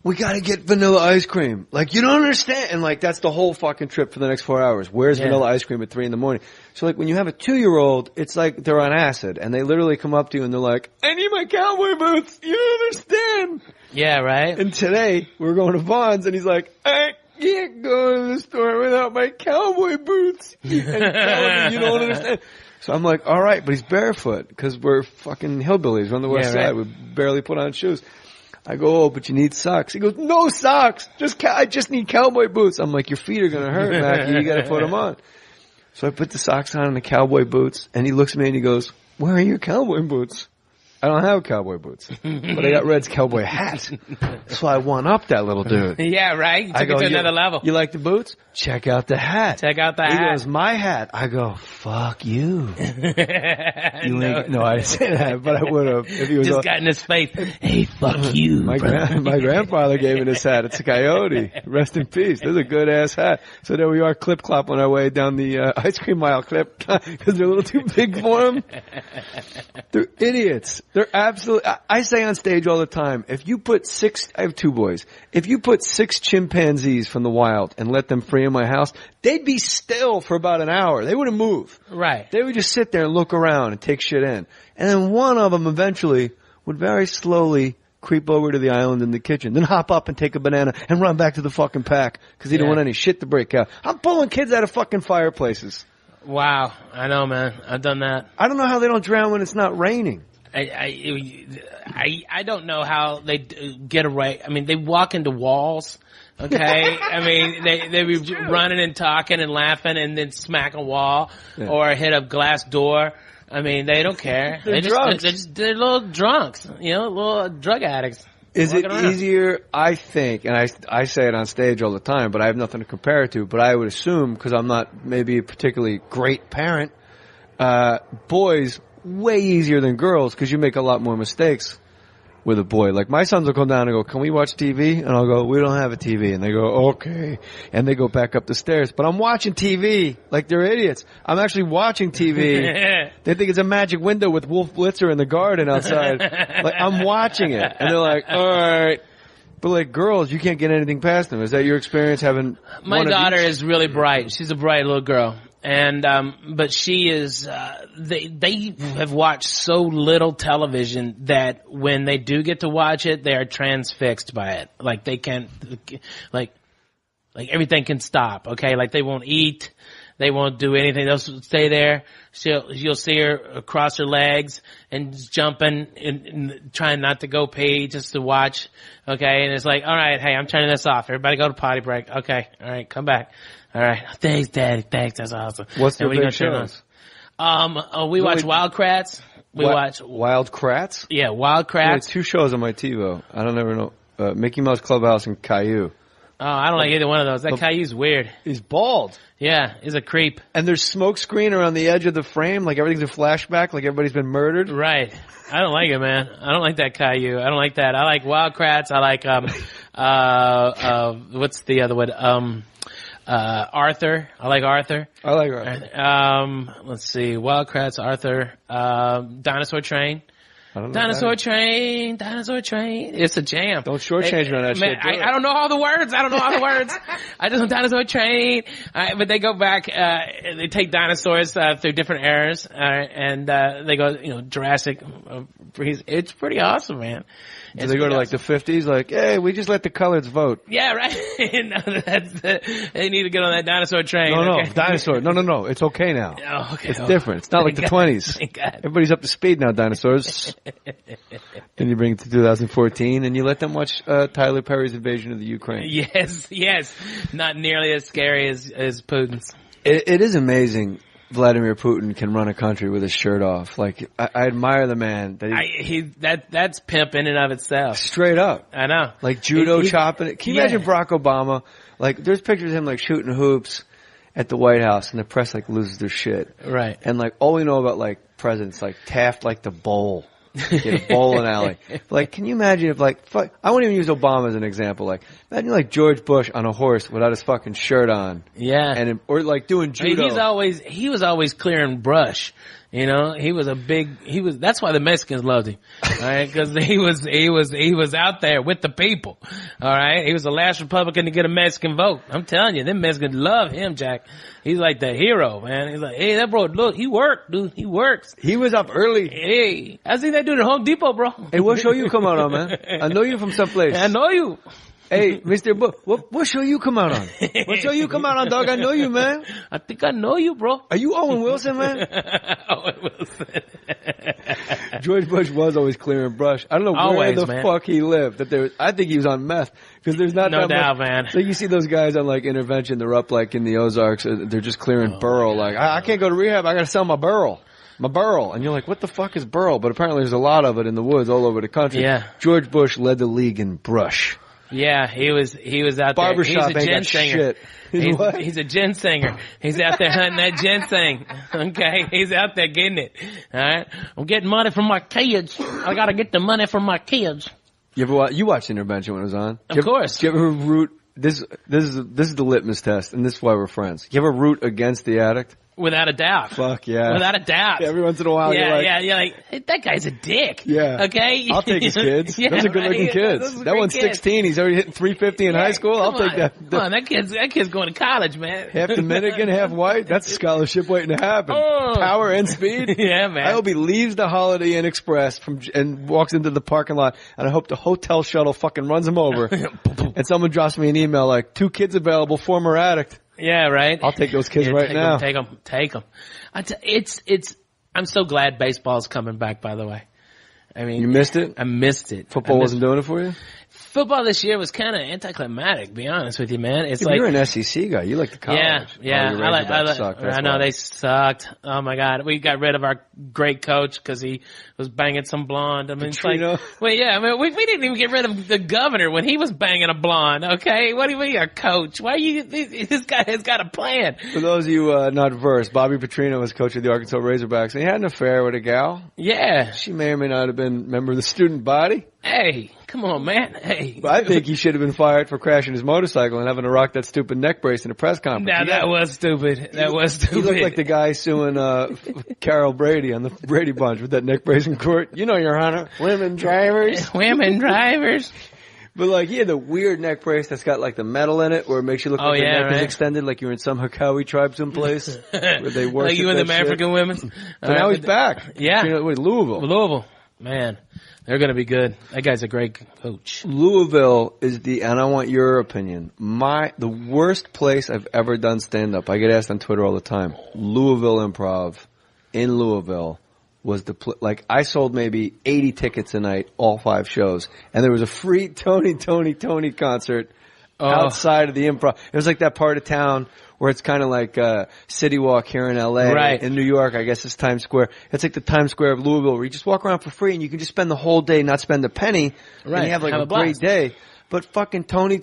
we gotta get vanilla ice cream. Like you don't understand. And like that's the whole fucking trip for the next 4 hours. Where's vanilla ice cream at 3 a.m? So like when you have a 2-year-old, it's like they're on acid and they literally come up to you and they're like, I need my cowboy boots. You don't understand. Yeah, right. And today we're going to Vaughn's and he's like, I can't go to the store without my cowboy boots. And telling me you don't understand. So I'm like, all right, but he's barefoot because we're fucking hillbillies. We're on the west side. We barely put on shoes. I go, oh, but you need socks. He goes, no socks. I just need cowboy boots. I'm like, your feet are going to hurt, Mackie. You got to put them on. So I put the socks on and the cowboy boots, and he looks at me and he goes, where are your cowboy boots? I don't have cowboy boots, but I got Red's cowboy hat. So I one up that little dude. Yeah, right. You took it to another level. You like the boots? Check out the hat. Check out the hat. He goes, my hat. I go, fuck you. No, I didn't say that, but I would have if he was just got in his face. Hey, fuck you. My grandfather gave me this hat. It's a Coyote. Rest in peace. This is a good ass hat. So there we are, clip clop on our way down the ice cream mile clip because they're a little too big for him. They're idiots. They're absolutely. I say on stage all the time, if you put I have 2 boys. If you put 6 chimpanzees from the wild and let them free in my house, they'd be still for about an hour. They wouldn't move. Right. They would just sit there and look around and take shit in. And then one of them eventually would very slowly creep over to the island in the kitchen, then hop up and take a banana and run back to the fucking pack because he didn't want any shit to break out. I'm pulling kids out of fucking fireplaces. Wow. I know, man. I've done that. I don't know how they don't drown when it's not raining. I don't know how they get away. I mean, they walk into walls. Okay. I mean, they be running and talking and laughing and then smack a wall or hit a glass door. I mean, they don't care. They're drunks. They're little drunks, little drug addicts. Is it easier, I think, and I say it on stage all the time, but I have nothing to compare it to, but I would assume, because I'm not maybe a particularly great parent, boys way easier than girls because you make a lot more mistakes with a boy. Like my sons will come down and go, can we watch TV? And I'll go, we don't have a TV. And they go, okay. And they go back up the stairs. But I'm watching TV like they're idiots. I'm actually watching TV. They think it's a magic window with Wolf Blitzer in the garden outside. Like I'm watching it. And they're like, all right. But like girls, you can't get anything past them. Is that your experience having My daughter is really bright. She's a bright little girl. And, but she is, they have watched so little television that when they do get to watch it, they are transfixed by it. Like they can't, like everything can stop, okay? Like they won't eat. They won't do anything. They'll stay there. You'll see her cross her legs and jumping and trying not to go pee just to watch, okay? And it's like, all right, hey, I'm turning this off. Everybody go to potty break. Okay. All right. Come back. All right. Thanks, Daddy. Thanks. That's awesome. What's the big shows? We watch Wild Kratts. We watch Wild Kratts? Yeah, Wild Kratts. There's 2 shows on my TiVo. I don't ever know. Mickey Mouse Clubhouse and Caillou. Oh, I don't like either one of those. That Caillou's weird. He's bald. Yeah, he's a creep. And there's smoke screen around the edge of the frame, like everything's a flashback, like everybody's been murdered. Right. I don't like it, man. I don't like that Caillou. I don't like that. I like Wild Kratts. I like what's the other one? Arthur. I like Arthur. I like Arthur. Let's see. Wild Kratts, Arthur, Dinosaur Train. Dinosaur Train. It's a jam. Don't shortchange me on that shit. I don't know all the words. I just know Dinosaur Train. But they go back, they take dinosaurs, through different eras, and, they go, Jurassic, it's pretty awesome, man. Do they go to like the 50s? Like, hey, we just let the coloreds vote. Yeah, right. No, they need to get on that dinosaur train. No, okay. dinosaur. No. It's okay now. Oh, okay. It's different. It's not like the 20s. Thank God. Everybody's up to speed now, dinosaurs. Then you bring it to 2014 and you let them watch Tyler Perry's Invasion of the Ukraine. Yes. Not nearly as scary as Putin's. It is amazing. Vladimir Putin can run a country with his shirt off. Like, I admire the man. That's pimp in and of itself. Straight up. I know. Like judo chopping it. Can you imagine Barack Obama? Like, there's pictures of him like shooting hoops at the White House and the press like loses their shit. Right. And like, all we know about like presidents, like Taft like the bowl. In a bowling alley. Like, can you imagine if like, I won't even use Obama as an example. Like, imagine like George Bush on a horse without his fucking shirt on. Yeah. Or like doing judo. He was always clearing brush. That's why the Mexicans loved him. Alright, cause he was out there with the people. Alright, he was the last Republican to get a Mexican vote. I'm telling you, them Mexicans love him, Jack. He's like the hero, man. He's like, hey, that bro, look, he worked, dude. He works. He was up early. Hey, I see that dude at Home Depot, bro. Hey, what show you come out on, man? I know you from someplace. I know you. Hey, Mr. What show you come out on? What show you come out on, dog? I know you, man. I think I know you, bro. Are you Owen Wilson, man? Owen Wilson. George Bush was always clearing brush. I don't know where the fuck he lived. I think he was on meth. Because there's not no that doubt, much. man. So you see those guys on like intervention, they're up like in the Ozarks, they're just clearing burl. Like, I can't go to rehab, I gotta sell my burl. my burl. And you're like, what the fuck is burl? But apparently there's a lot of it in the woods all over the country. Yeah. George Bush led the league in brush. Yeah, he was out there. Barbershop He's a ain't got ginsenger. shit. He's a ginsenger. He's out there hunting that ginseng. Okay, he's out there getting it. All right, I'm getting money from my kids. I gotta get the money from my kids. You watched Intervention when it was on? Of course. Do you ever root? This is the litmus test, and this is why we're friends. You ever root against the addict? Without a doubt. Fuck yeah. Without a doubt. Every once in a while, Yeah, you're like, you're like, hey, that guy's a dick. Yeah. Okay? I'll take his kids. Yeah, Those are good-looking right? kids. Those are That great one's kids. 16. He's already hitting 350 in high school. I'll take that. Come on, that kid's going to college, man. Half Dominican, half white. That's a scholarship waiting to happen. Oh. Power and speed. Yeah, man. I hope he leaves the Holiday Inn Express and walks into the parking lot, and I hope the hotel shuttle fucking runs him over. And someone drops me an email like, 2 kids available, former addict. Yeah, right. I'll take those kids right now. Take them. I'm so glad baseball's coming back, by the way. I mean, You missed it? I missed it. Football wasn't doing it for you? Football this year was kind of anticlimactic, to be honest with you, man. It's Yeah, like you're an SEC guy. You like the college. Yeah. Oh, your Razorbacks suck, that's I know why. they sucked. Oh my God, we got rid of our great coach because he was banging some blonde. I mean, it's like, Petrino? well, yeah. I mean, we didn't even get rid of the governor when he was banging a blonde. Okay, what do you mean, our coach? Why are you? This guy has got a plan. For those of you not versed, Bobby Petrino was coach of the Arkansas Razorbacks, and he had an affair with a gal. Yeah. She may or may not have been a member of the student body. Hey, come on, man. Hey. But I think he should have been fired for crashing his motorcycle and having to rock that stupid neck brace in a press conference. Now that was stupid. That was stupid. He looked like the guy suing Carol Brady on the Brady Bunch with that neck brace in court. You know, Your Honor, women drivers. Women drivers. But like, he had the weird neck brace that's got like the metal in it, where it makes you look like your neck is extended, like you're in some Hakawi tribe someplace where they worship like you and that them shit. African women. But now he's back. Yeah. Wait, Louisville. Man, they're going to be good. That guy's a great coach. Louisville is and I want your opinion, the worst place I've ever done stand-up. I get asked on Twitter all the time. Louisville Improv in Louisville was like, I sold maybe 80 tickets a night, all 5 shows, and there was a free Tony concert outside of the Improv. It was like that part of town where it's kind of like City Walk here in L.A. Right. In New York, I guess it's Times Square. It's like the Times Square of Louisville, where you just walk around for free and you can just spend the whole day, not spend a penny, Right. and you have like Have a a blast. great day. But fucking Tony,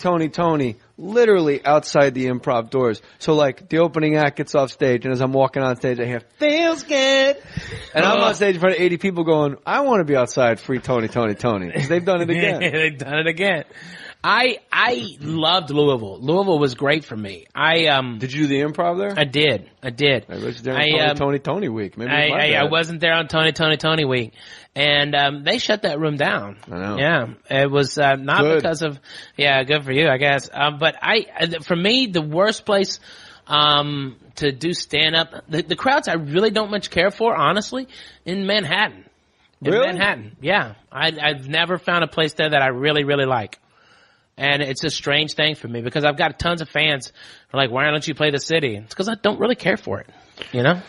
literally outside the Improv doors. So like, the opening act gets off stage, and as I'm walking on stage, I hear, feels good. And I'm on stage in front of 80 people going, I want to be outside free Tony. Because they've done it again. They've done it again. I loved Louisville. Louisville was great for me. Did you do the Improv there? I did. I was there on Tony week. Maybe it was my I bad. wasn't there on Tony week. And they shut that room down. I know. Yeah. It was not Good. because of good for you, I guess. But for me, the worst place to do stand up, the crowds I really don't much care for, honestly, in Manhattan. Really? Manhattan. Yeah. I've never found a place there that I really, really like. And it's a strange thing for me because I've got tons of fans who are like, why don't you play the city? It's because I don't really care for it, you know?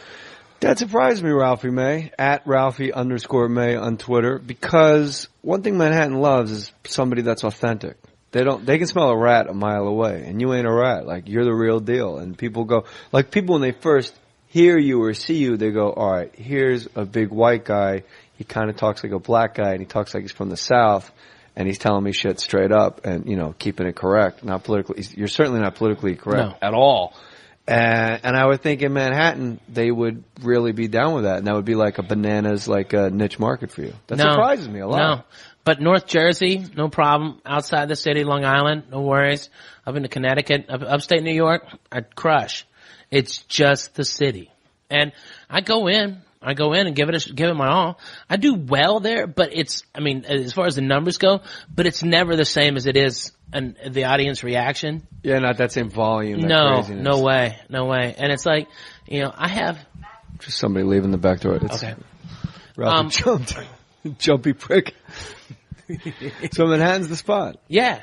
That surprised me, Ralphie May, at Ralphie_May on Twitter, because one thing Manhattan loves is somebody that's authentic. They can smell a rat a mile away, and you ain't a rat. Like, you're the real deal. And people go, like, people when they first hear you or see you, they go, all right, here's a big white guy. He kind of talks like a black guy, and he talks like he's from the South. And he's telling me shit straight up and, you know, keeping it correct. Not politically. You're certainly not politically correct at all. And I would think in Manhattan, they would really be down with that. And that would be like a bananas, like a niche market for you. That surprises me a lot. No. But North Jersey, no problem. Outside the city, Long Island, no worries. Up into Connecticut, upstate New York, I'd crush. It's just the city. And I go in and give it my all. I do well there, but it's, I mean, as far as the numbers go, but it's never the same as it is and the audience reaction. Yeah, not that same volume. That No craziness. way. And it's like, you know, I have. Just somebody leaving the back door. Okay. Ralphie jumped. Jumpy prick. So Manhattan's the spot. Yeah.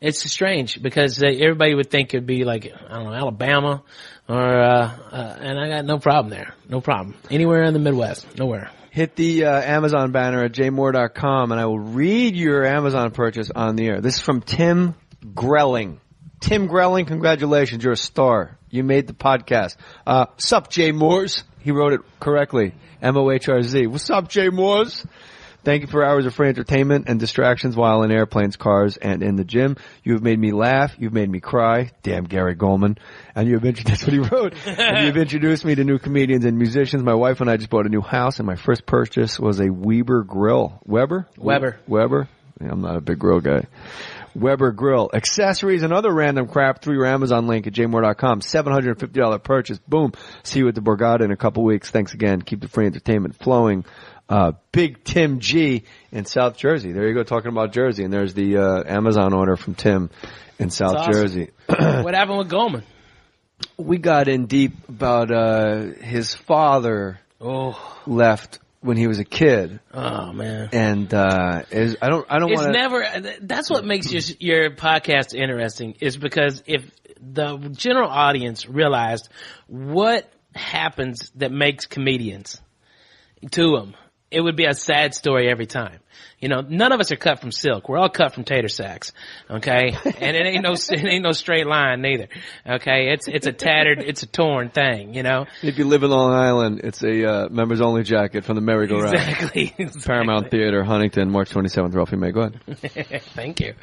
It's strange because everybody would think it'd be like, I don't know, Alabama and I got no problem there. No problem. Anywhere in the Midwest. Nowhere. Hit the Amazon banner at jmohr.com and I will read your Amazon purchase on the air. This is from Tim Grelling. Tim Grelling, congratulations. You're a star. You made the podcast. Sup, Jay Moors? He wrote it correctly. M-O-H-R-Z. What's up, Jay Moors? Thank you for hours of free entertainment and distractions while in airplanes, cars, and in the gym. You have made me laugh. You've made me cry. Damn, Gary Goldman. And that's what he wrote. And you've introduced me to new comedians and musicians. My wife and I just bought a new house, and my first purchase was a Weber grill. Weber? Weber? Yeah, I'm not a big grill guy. Weber grill. Accessories and other random crap through your Amazon link at jmore.com. $750 purchase. Boom. See you at the Borgata in a couple weeks. Thanks again. Keep the free entertainment flowing. Big Tim G in South Jersey. There you go, talking about Jersey. And there's the Amazon order from Tim in South awesome. Jersey. What happened with Goldman? We got in deep about his father left when he was a kid. Oh man! And I don't want to. Never. That's what makes your podcast interesting. Is because if the general audience realized what happens that makes comedians to them, it would be a sad story every time. You know, none of us are cut from silk. We're all cut from tater sacks. Okay, and it ain't no straight line neither. Okay, it's a torn thing. You know. If you live in Long Island, it's a members only jacket from the merry-go-round. Exactly. Paramount Theater, Huntington, March 27th. Ralphie May, go ahead. Thank you.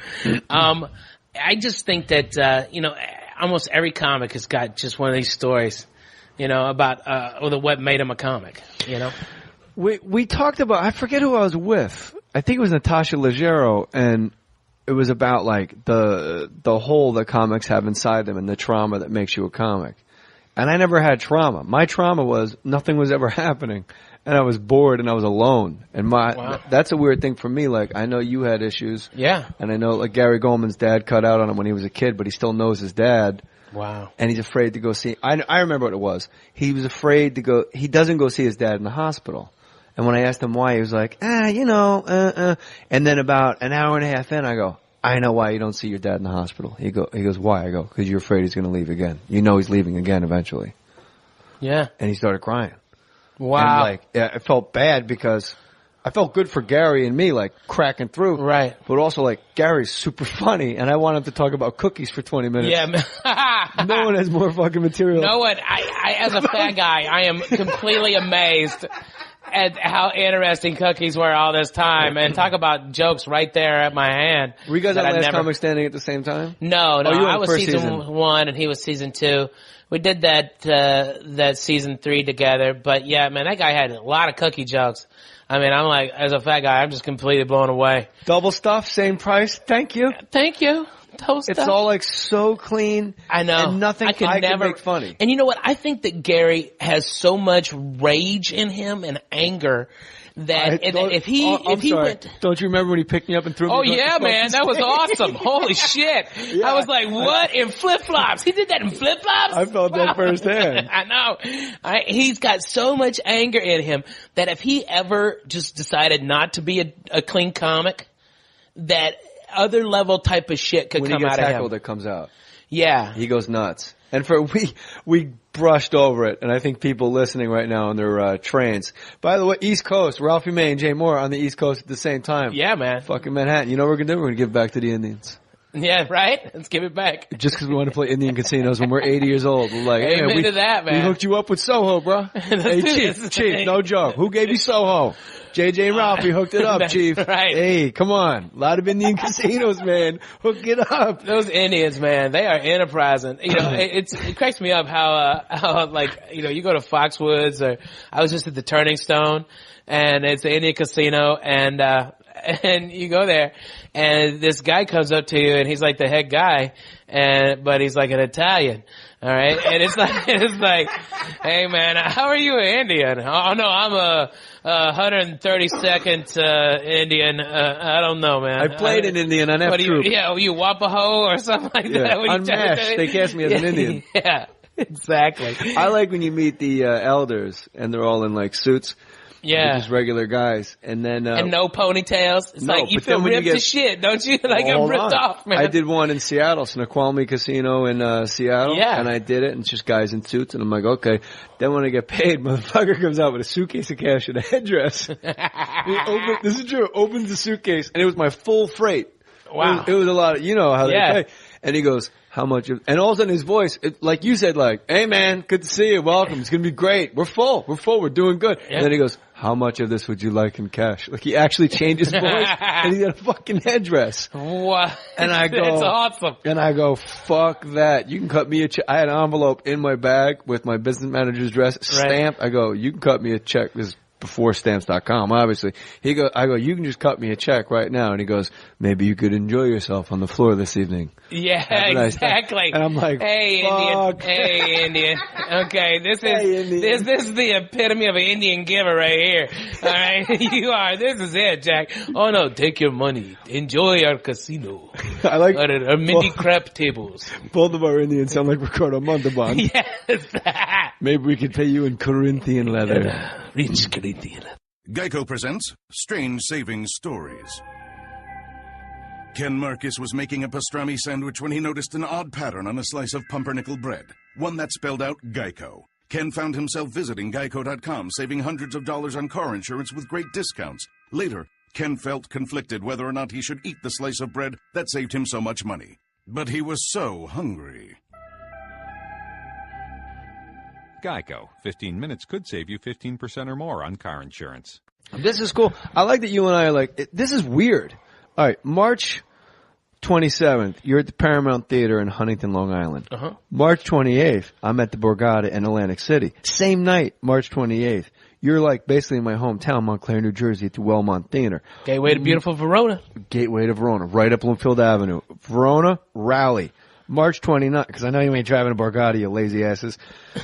I just think that almost every comic has got just one of these stories, about what made him a comic. You know. We talked about, I forget who I was with. I think it was Natasha Leggero, and it was about like the hole that comics have inside them and the trauma that makes you a comic. And I never had trauma. My trauma was nothing was ever happening, and I was bored and I was alone. And that's a weird thing for me. Like, I know you had issues. Yeah. And I know like Gary Goldman's dad cut out on him when he was a kid, but he still knows his dad. Wow. And he's afraid to go see, I remember what it was. He was afraid to go, he doesn't go see his dad in the hospital. And when I asked him why, he was like, And then about an hour and a half in, I go, I know why you don't see your dad in the hospital. He goes, why? I go, because you're afraid he's going to leave again. You know he's leaving again eventually. Yeah. And he started crying. Wow. And I felt bad because I felt good for Gary and me, like cracking through. Right. But also like Gary's super funny, and I want him to talk about cookies for 20 minutes. Yeah. No one has more fucking material. No one. I as a fat guy, I am completely amazed at how interesting cookies were all this time, and talk about jokes right there at my hand. Were you guys on Last Comic Standing at the same time? No. I was season season 1 and he was season 2. We did that season 3 together. But yeah, man, that guy had a lot of cookie jokes. I mean, I'm like, as a fat guy, I'm just completely blown away. Double stuff, same price. Thank you. Thank you. It's all like so clean. I know. And nothing I can make funny. And you know what? I think that Gary has so much rage in him and anger that if he went. Don't you remember when he picked me up and threw me? Oh yeah, man, that was awesome. Holy shit! Yeah. I was like, what? In flip flops? He did that in flip flops? I felt that firsthand. I know. He's got so much anger in him that if he ever just decided not to be a clean comic, that other level type of shit could come out of him. When he gets heckled, it comes out. Yeah. He goes nuts. And we brushed over it, and I think people listening right now on their trains. By the way, East Coast, Ralphie May and Jay Mohr on the East Coast at the same time. Yeah, man. Fucking Manhattan. You know what we're gonna do? We're gonna give back to the Indians. Yeah, right? Let's give it back. Just because we want to play Indian casinos when we're 80 years old. We're like, hey, Amen to that, man. We hooked you up with Soho, bro. Hey, Chief, no joke. Who gave you Soho? Jay and Ralphie hooked it up, Chief. Right. Hey, come on. A lot of Indian casinos, man. Hook it up. Those Indians, man, they are enterprising. You know, it cracks me up how like, you go to Foxwoods, or I was just at the Turning Stone, and it's an Indian casino, and you go there, and this guy comes up to you, and he's like the head guy, but he's like an Italian. All right. And it's like, hey man, how are you an Indian? Oh no, I'm a 132nd, Indian. I don't know, man. I played an Indian on F-Troop. You Wapaho or something like that. On MASH, they cast me as an Indian. Yeah, exactly. I like when you meet the elders and they're all in like suits. Yeah. Just regular guys. And then, and no ponytails. It's like you feel ripped to shit, don't you? Like I'm ripped off, man. I did one in Seattle, Snoqualmie Casino in Seattle. Yeah. And I did it, and it's just guys in suits, and I'm like, okay. Then when I get paid, motherfucker comes out with a suitcase of cash and a headdress. This is true. Opens the suitcase, and it was my full freight. Wow. It was a lot of, you know how they pay. And he goes, how much of, and all of a sudden his voice, like you said, like, hey man, good to see you, welcome, it's gonna be great, we're full, we're doing good. And then he goes, how much of this would you like in cash? Like he actually changed his voice, and he got a fucking headdress. What? And I go, that's awesome. And I go, fuck that. You can cut me a check. I had an envelope in my bag with my business manager's address stamped. I go, you can cut me a check. This is before stamps.com, obviously. I go, you can just cut me a check right now. And he goes, maybe you could enjoy yourself on the floor this evening. Yeah, exactly. And I'm like, hey, fuck. Indian. Hey, Indian. Okay, this is the epitome of an Indian giver right here. All right, this is it, Jack. Oh no, take your money. Enjoy our casino. I like our mini crap tables. Both of our Indians sound like Ricardo Montalban. Yes. Maybe we could pay you in Corinthian leather. Rich Corinthian. Geico presents Strange Savings Stories. Ken Marcus was making a pastrami sandwich when he noticed an odd pattern on a slice of pumpernickel bread, one that spelled out Geico. Ken found himself visiting Geico.com, saving hundreds of dollars on car insurance with great discounts. Later, Ken felt conflicted whether or not he should eat the slice of bread that saved him so much money. But he was so hungry. Geico. 15 minutes could save you 15% or more on car insurance. This is cool. I like that you and I are like, this is weird. All right, March 27th, you're at the Paramount Theater in Huntington, Long Island. March 28th, I'm at the Borgata in Atlantic City. Same night, March 28th, you're like basically in my hometown, Montclair, New Jersey, at the Wellmont Theater. Gateway to beautiful Verona. Gateway to Verona, right up Bloomfield Avenue. Verona, Raleigh. March 29th, because I know you ain't driving a Borgata, you lazy asses.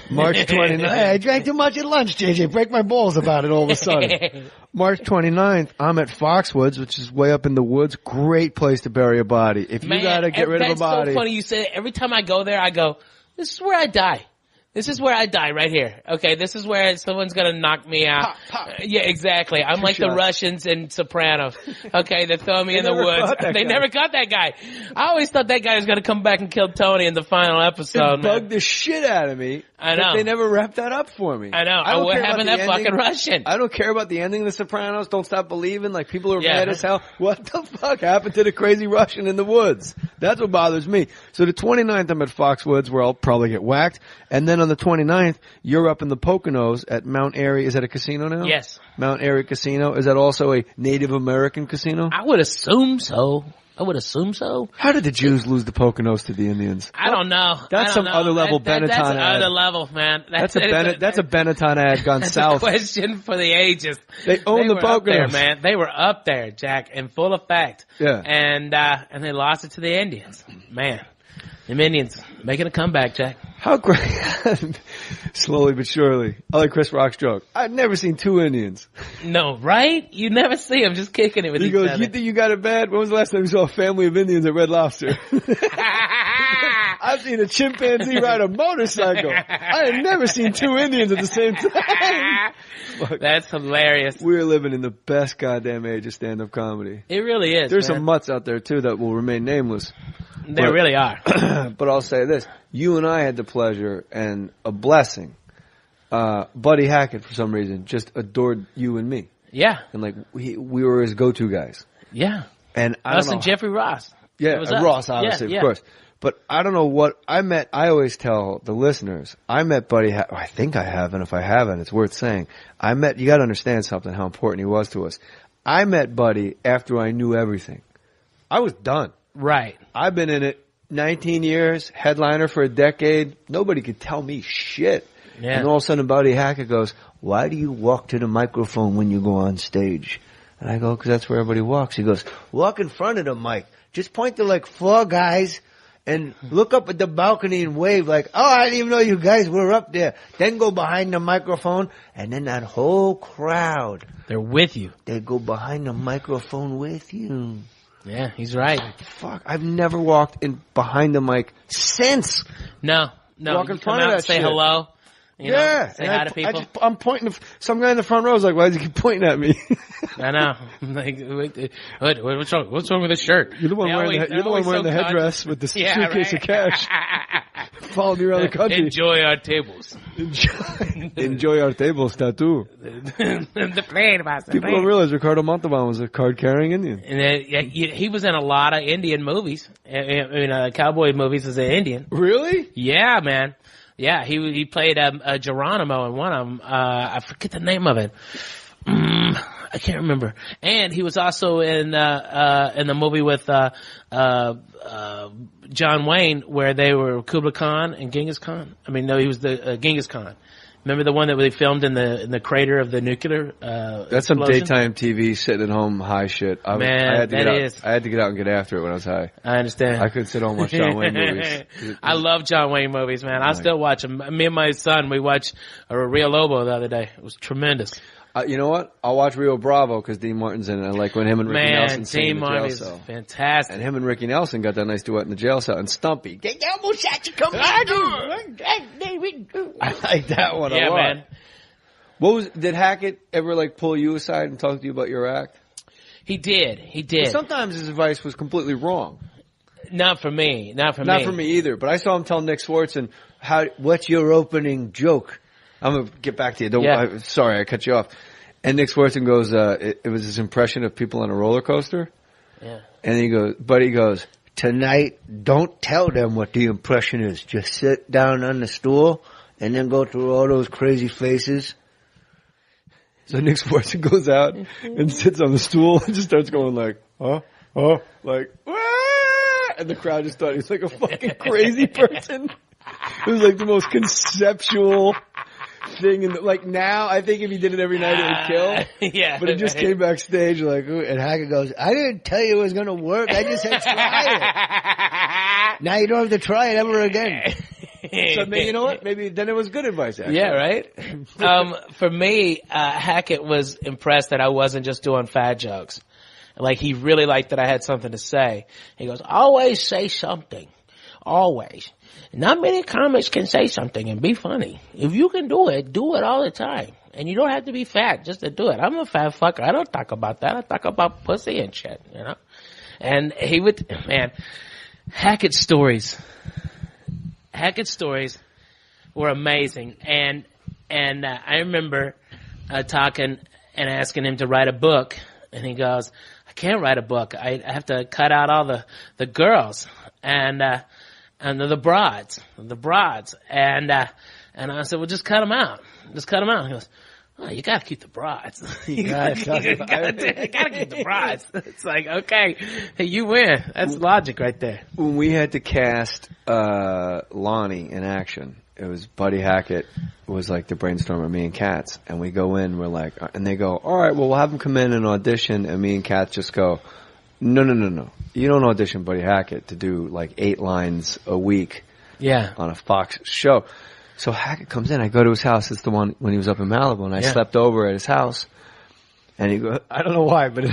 March 29th. Hey, I drank too much at lunch, JJ. Break my balls about it all of a sudden. March 29th, I'm at Foxwoods, which is way up in the woods. Great place to bury a body. If you gotta get rid of a body. That's so funny you say it. Every time I go there, I go, this is where I die. This is where I die right here. Okay, this is where someone's gonna knock me out. Pop. Yeah, exactly. I'm like the Russians in Sopranos. Okay, they throw me in the woods. They never caught that guy. I always thought that guy was gonna come back and kill Tony in the final episode. It bugged the shit out of me. I know. They never wrapped that up for me. I know. What happened to that fucking Russian? I don't care about the ending of The Sopranos. Don't Stop Believing. Like, people are mad as hell. What the fuck happened to the crazy Russian in the woods? That's what bothers me. So the 29th, I'm at Foxwoods, where I'll probably get whacked. And then on the 29th, you're up in the Poconos at Mount Airy. Is that a casino now? Yes. Mount Airy Casino. Is that also a Native American casino? I would assume so. How did the Jews lose the Poconos to the Indians? I don't know. That's some other level Benetton that's ad. That's other level, man. That's a Benetton ad gone south. That's a question for the ages. They own the Poconos. There, man. They were up there, Jack, in full effect. Yeah. And they lost it to the Indians. Man. Them Indians making a comeback, Jack. How great. Slowly but surely. I like Chris Rock's joke. I've never seen two Indians. No, right? You never see them just kicking it with each other. You think you got it bad? When was the last time you saw a family of Indians at Red Lobster? I've seen a chimpanzee ride a motorcycle. I have never seen two Indians at the same time. Fuck. That's hilarious. We're living in the best goddamn age of stand-up comedy. It really is. There's some mutts out there, too, that will remain nameless. There really are. But I'll say this. You and I had the pleasure and a blessing. Buddy Hackett, for some reason, just adored you and me. Yeah. And like, we were his go-to guys. Yeah. And us and Jeffrey Ross. Yeah, Ross, obviously, of course. But I don't know what I met. I always tell the listeners, I met Buddy I think I have, and if I haven't, it's worth saying. You gotta understand something, how important he was to us. I met Buddy after I knew everything. I was done. Right. I've been in it 19 years, headliner for a decade. Nobody could tell me shit. Yeah. And all of a sudden, Buddy Hackett goes, why do you walk to the microphone when you go on stage? And I go, because that's where everybody walks. He goes, walk in front of the mic. Just point to like 4 guys and look up at the balcony and wave like, oh, I didn't even know you guys were up there. Then go behind the microphone, and then that whole crowd. They're with you. They go behind the microphone with you. Yeah, he's right. Fuck, I've never walked in behind the mic since. No. Walk in You front come of out that and say shit. hello. Say hi to people. I'm pointing. Some guy in the front row is like, why does he keep pointing at me? I know. Like, what's wrong with this shirt? You're the one wearing the headdress with the suitcase of cash. followed me around the country. Enjoy our tables. Enjoy our tables tattoo. The plane master. People don't realize Ricardo Montalban was a card-carrying Indian. And he was in a lot of Indian movies. Cowboy movies as an Indian. Really? Yeah, man. Yeah, he played a Geronimo in one of them. I forget the name of it. I can't remember. And he was also in the movie with John Wayne where they were Kublai Khan and Genghis Khan. I mean, no, he was the Genghis Khan. Remember the one that they filmed in the crater of the nuclear That's some explosion? daytime TV sitting at home high shit. I had to get out and get after it when I was high. I understand. I couldn't sit home and watch John Wayne movies. I love John Wayne movies, man. I still watch them. Me and my son, we watched Rio Lobo the other day. It was tremendous. You know what? I'll watch Rio Bravo because Dean Martin's in it. I like when him and Ricky Nelson sing in the jail cell. Fantastic. And him and Ricky Nelson got that nice duet in the jail cell. And Stumpy. I like that one a lot. Man. Did Hackett ever pull you aside and talk to you about your act? He did. But sometimes his advice was completely wrong. Not for me. Not for me either. But I saw him tell Nick Swartzen, what's your opening joke? I'm going to get back to you. Sorry, I cut you off. And Nick Swartzen goes, it was his impression of people on a roller coaster. Yeah. And he goes, tonight, don't tell them what the impression is. Just sit down on the stool and then go through all those crazy faces. So Nick Swartzen goes out and sits on the stool and just starts going and the crowd just thought he was like a fucking crazy person. It was like the most conceptual thing. And now, I think if he did it every night, it would kill. Yeah. But it just came backstage and Hackett goes, I didn't tell you it was going to work. I just had tried it. Now you don't have to try it ever again. So maybe, you know what? Maybe then it was good advice, actually. Yeah, right? For me, Hackett was impressed that I wasn't just doing fat jokes. He really liked that I had something to say. He goes, always say something. Always. Not many comics can say something and be funny. If you can do it all the time. And you don't have to be fat just to do it. I'm a fat fucker. I don't talk about that. I talk about pussy and shit, you know? And he would, man, Hackett's stories were amazing. And I remember talking and asking him to write a book. And he goes, I can't write a book. I have to cut out all the girls and the broads. And I said, well, just cut them out. He goes, oh, you gotta keep the broads. you gotta keep the broads. It's like, okay, hey, you win. That's logic right there. When we had to cast Lonnie in action, it was Buddy Hackett was the brainstormer, me and Katz, and we go in, and they go, all right, well, we'll have him come in and audition, and me and Katz just go, no. You don't audition Buddy Hackett to do 8 lines a week on a Fox show. So Hackett comes in. I go to his house. It's the one when he was up in Malibu, and I slept over at his house. And he goes, I don't know why, but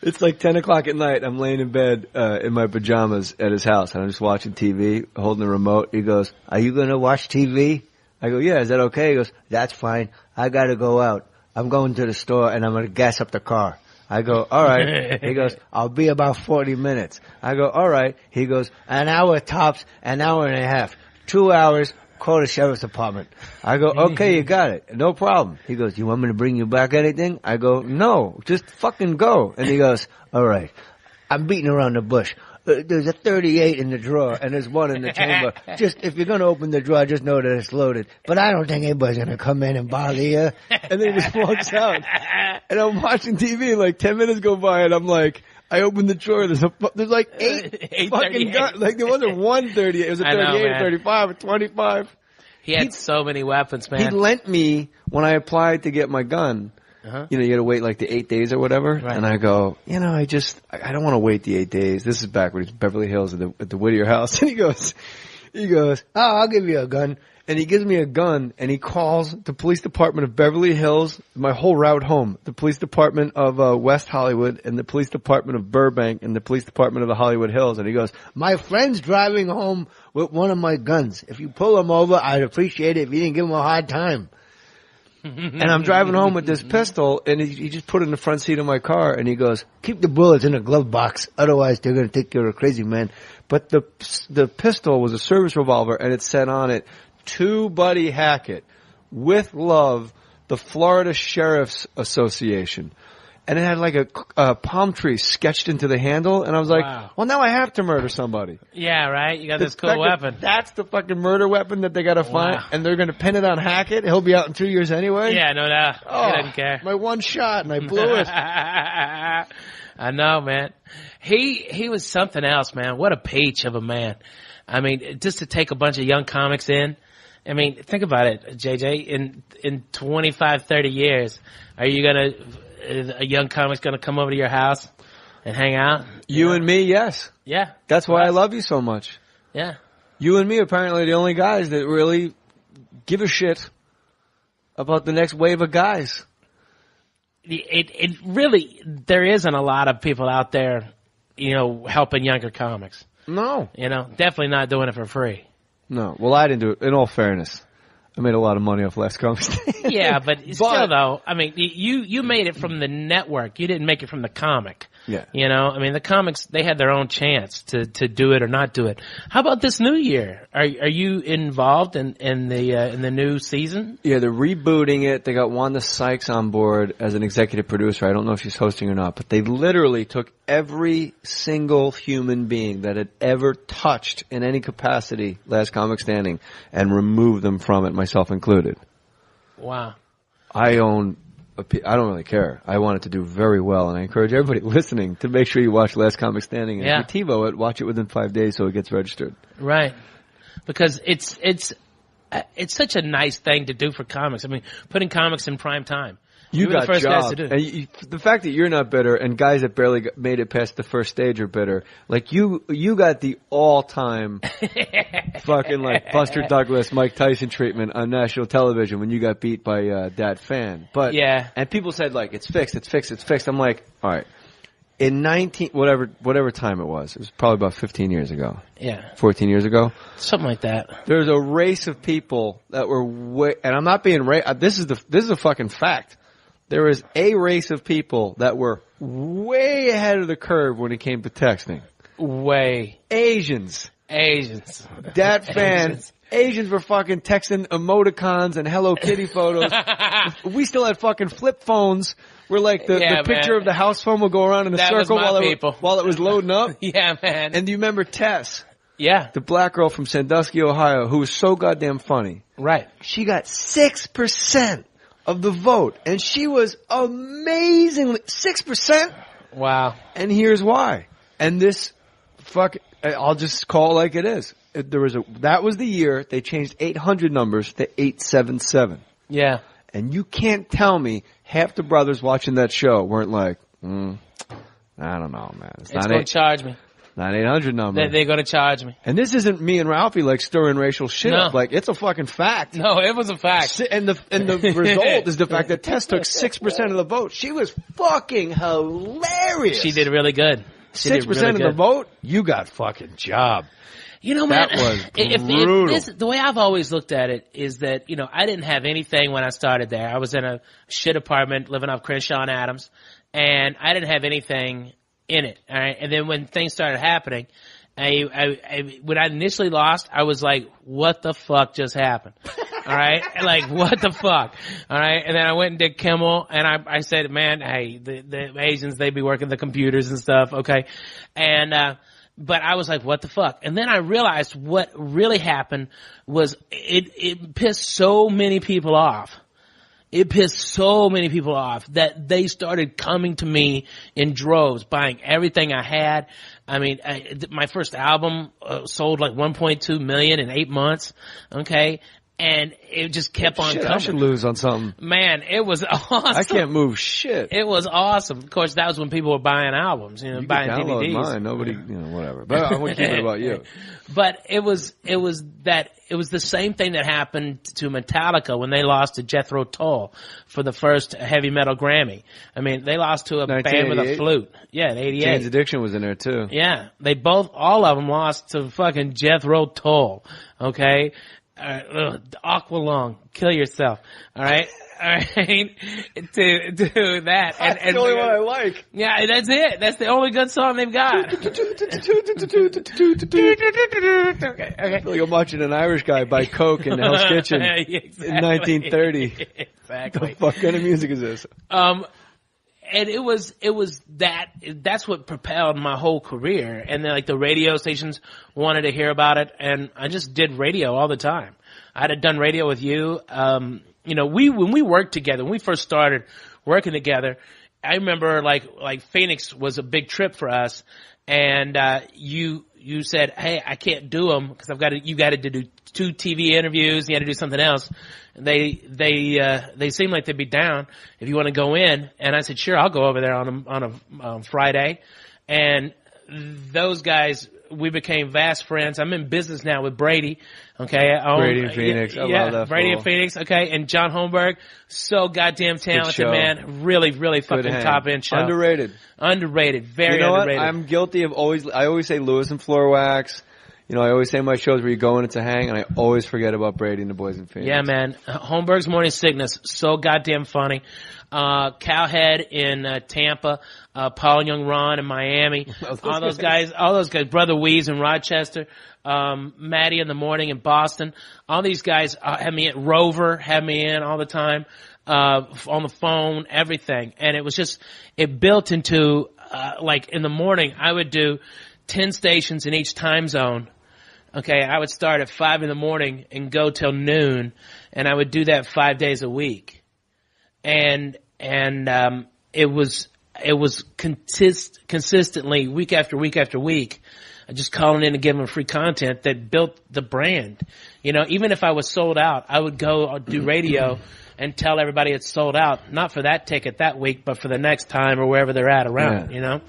it's 10 o'clock at night. I'm laying in bed in my pajamas at his house, and I'm just watching TV, holding the remote. He goes, are you going to watch TV? I go, yeah, is that okay? He goes, that's fine. I got to go out. I'm going to the store, and I'm going to gas up the car. I go, all right. He goes, I'll be about 40 minutes. I go, all right. He goes, an hour tops, an hour and a half. 2 hours, call the sheriff's department. I go, okay, you got it. No problem. He goes, you want me to bring you back anything? I go, no, just fucking go. And he goes, all right. I'm beating around the bush. There's a 38 in the drawer, and there's one in the chamber. Just, if you're going to open the drawer, just know that it's loaded. But I don't think anybody's going to come in and bother you. And then he just walks out. And I'm watching TV, and 10 minutes go by, and I'm like, I open the drawer, there's 8 fucking guns. There wasn't one 38, it was a 38, a 35, a 25. He had so many weapons, man. He lent me, when I applied to get my gun, you had to wait the 8 days or whatever. Right. And I go, I don't want to wait the 8 days. This is back when he's Beverly Hills at the Whittier house. And he goes, oh, I'll give you a gun. And he gives me a gun, and he calls the police department of Beverly Hills, my whole route home, the police department of West Hollywood, and the police department of Burbank, and the police department of the Hollywood Hills. And he goes, my friend's driving home with one of my guns. If you pull him over, I'd appreciate it if you didn't give him a hard time. And I'm driving home with this pistol, and he just put it in the front seat of my car, and he goes, "Keep the bullets in a glove box, otherwise they're going to think you're a crazy man." But the pistol was a service revolver, and it said on it, "To Buddy Hackett, with love, the Florida Sheriff's Association." And it had like a palm tree sketched into the handle, and I was like, well, now I have to murder somebody. Yeah, right? You got this cool weapon. That's the fucking murder weapon that they got to find, and they're going to pin it on Hackett. He'll be out in 2 years anyway. Yeah, no doubt. He doesn't care. My one shot, and I blew it. I know, man. He was something else, man. What a peach of a man. I mean, just to take a bunch of young comics in. I mean, think about it, JJ. In 25, 30 years, are you going to... a young comic's going to come over to your house and hang out? You and me, yes. Yeah. That's why I love you so much. Yeah. You and me are apparently the only guys that really give a shit about the next wave of guys. It really, there isn't a lot of people out there, helping younger comics. No. Definitely not doing it for free. No. Well, I didn't do it. In all fairness, I made a lot of money off Last Comic Stand. Yeah, but still though, I mean, you made it from the network. You didn't make it from the comic. Yeah. I mean, the comics, they had their own chance to do it or not do it. How about this new year? Are you involved in the new season? Yeah, they're rebooting it. They got Wanda Sykes on board as an executive producer. I don't know if she's hosting or not, but they literally took every single human being that had ever touched in any capacity Last Comic Standing and removed them from it, myself included. Wow. I don't really care. I want it to do very well, and I encourage everybody listening to make sure you watch Last Comic Standing. And if you TiVo it, watch it within 5 days so it gets registered. Right. Because it's such a nice thing to do for comics. I mean, putting comics in prime time. You got the first job. guys to do. And the fact that you're not bitter and guys that barely made it past the first stage are bitter. Like you got the all-time fucking like Buster Douglas, Mike Tyson treatment on national television when you got beat by that fan. But and people said like it's fixed. I'm like, all right. In whatever time it was probably about 15 years ago. Yeah. 14 years ago. Something like that. There's a race of people that were and I'm not being this is a fucking fact. There was a race of people that were way ahead of the curve when it came to texting. Way. Asians. That fan. Asians were fucking texting emoticons and Hello Kitty photos. We still had fucking flip phones where like the picture of the house phone would go around in a circle while it was loading up. Yeah, man. And do you remember Tess? Yeah. The black girl from Sandusky, Ohio, who was so goddamn funny. Right. She got 6% of the vote, and she was amazingly 6%. Wow. And here's why. And this I'll just call it like it is. That was the year they changed 800 numbers to 877. Yeah. And you can't tell me half the brothers watching that show weren't like, I don't know, man. It's going to charge me. Not 800 number. They're going to charge me. And this isn't me and Ralphie like stirring racial shit up. Like, it's a fucking fact. No, it was a fact. And the result is the fact that Tess took 6% of the vote. She was fucking hilarious. She did really good. 6% of the vote, you got fucking job. Man, that was brutal. The way I've always looked at it is that, I didn't have anything when I started there. I was in a shit apartment living off Crenshaw and Adams, and I didn't have anything in it. All right. And then when things started happening, when I initially lost, I was like, what the fuck just happened? All right. Like, what the fuck? All right. And then I went and did Kimmel, and I said, man, hey, the Asians, they be working the computers and stuff. Okay. And, but I was like, what the fuck? And then I realized what really happened was it pissed so many people off. It pissed so many people off that they started coming to me in droves, buying everything I had. I mean, my first album sold like 1.2 million in 8 months. Okay. And it just kept on coming. I should lose on something. Man, it was awesome. I can't move shit. It was awesome. Of course, that was when people were buying albums, buying DVDs. Mine. Nobody, whatever. But I want to keep it about you. But it was the same thing that happened to Metallica when they lost to Jethro Tull for the first heavy metal Grammy. I mean, they lost to a band with a flute. Yeah, in 88. Jane's Addiction was in there too. Yeah. All of them lost to fucking Jethro Tull. Okay. Aqualung, kill yourself. All right. To do that. That's the only one I like. Yeah, that's it. That's the only good song they've got. Okay. I feel like I'm watching an Irish guy buy Coke in Hell's Kitchen in 1930. Exactly. The fuck kind of music is this? And it was that's what propelled my whole career. And then like the radio stations wanted to hear about it, and I just did radio all the time. I had done radio with you. You know, when we worked together, when we first started working together, I remember like Phoenix was a big trip for us, and you said, "Hey, I can't do them because you got to do 2 TV interviews. You had to do something else." And they seemed like they'd be down if you want to go in, and I said, "Sure, I'll go over there on a Friday." And those guys, we became vast friends. I'm in business now with Brady. Okay. Brady and Phoenix. I love that. Brady and Phoenix. Okay. And John Holmberg. So goddamn talented, man. Really, really fucking top end show. Underrated. Very you know underrated. What? I'm guilty of I always say Lewis and Floor Wax. You know, I always say in my shows where you go in, it's a hang, and I always forget about Brady and the Boys in Phoenix. Yeah, man. Holmberg's Morning Sickness. So goddamn funny. Cowhead in Tampa, Paul Young Ron in Miami, all those guys, Brother Weeze in Rochester, Maddie in the Morning in Boston. All these guys had me in. Rover had me in all the time, on the phone, everything. And it was just, it built into, like in the morning, I would do 10 stations in each time zone. Okay, I would start at 5 in the morning and go till noon, and I would do that 5 days a week. And it was consistently week after week after week, just calling in and giving them free content that built the brand. You know, even if I was sold out, I would go do radio and tell everybody it's sold out, not for that ticket that week, but for the next time or wherever they're at around, you know,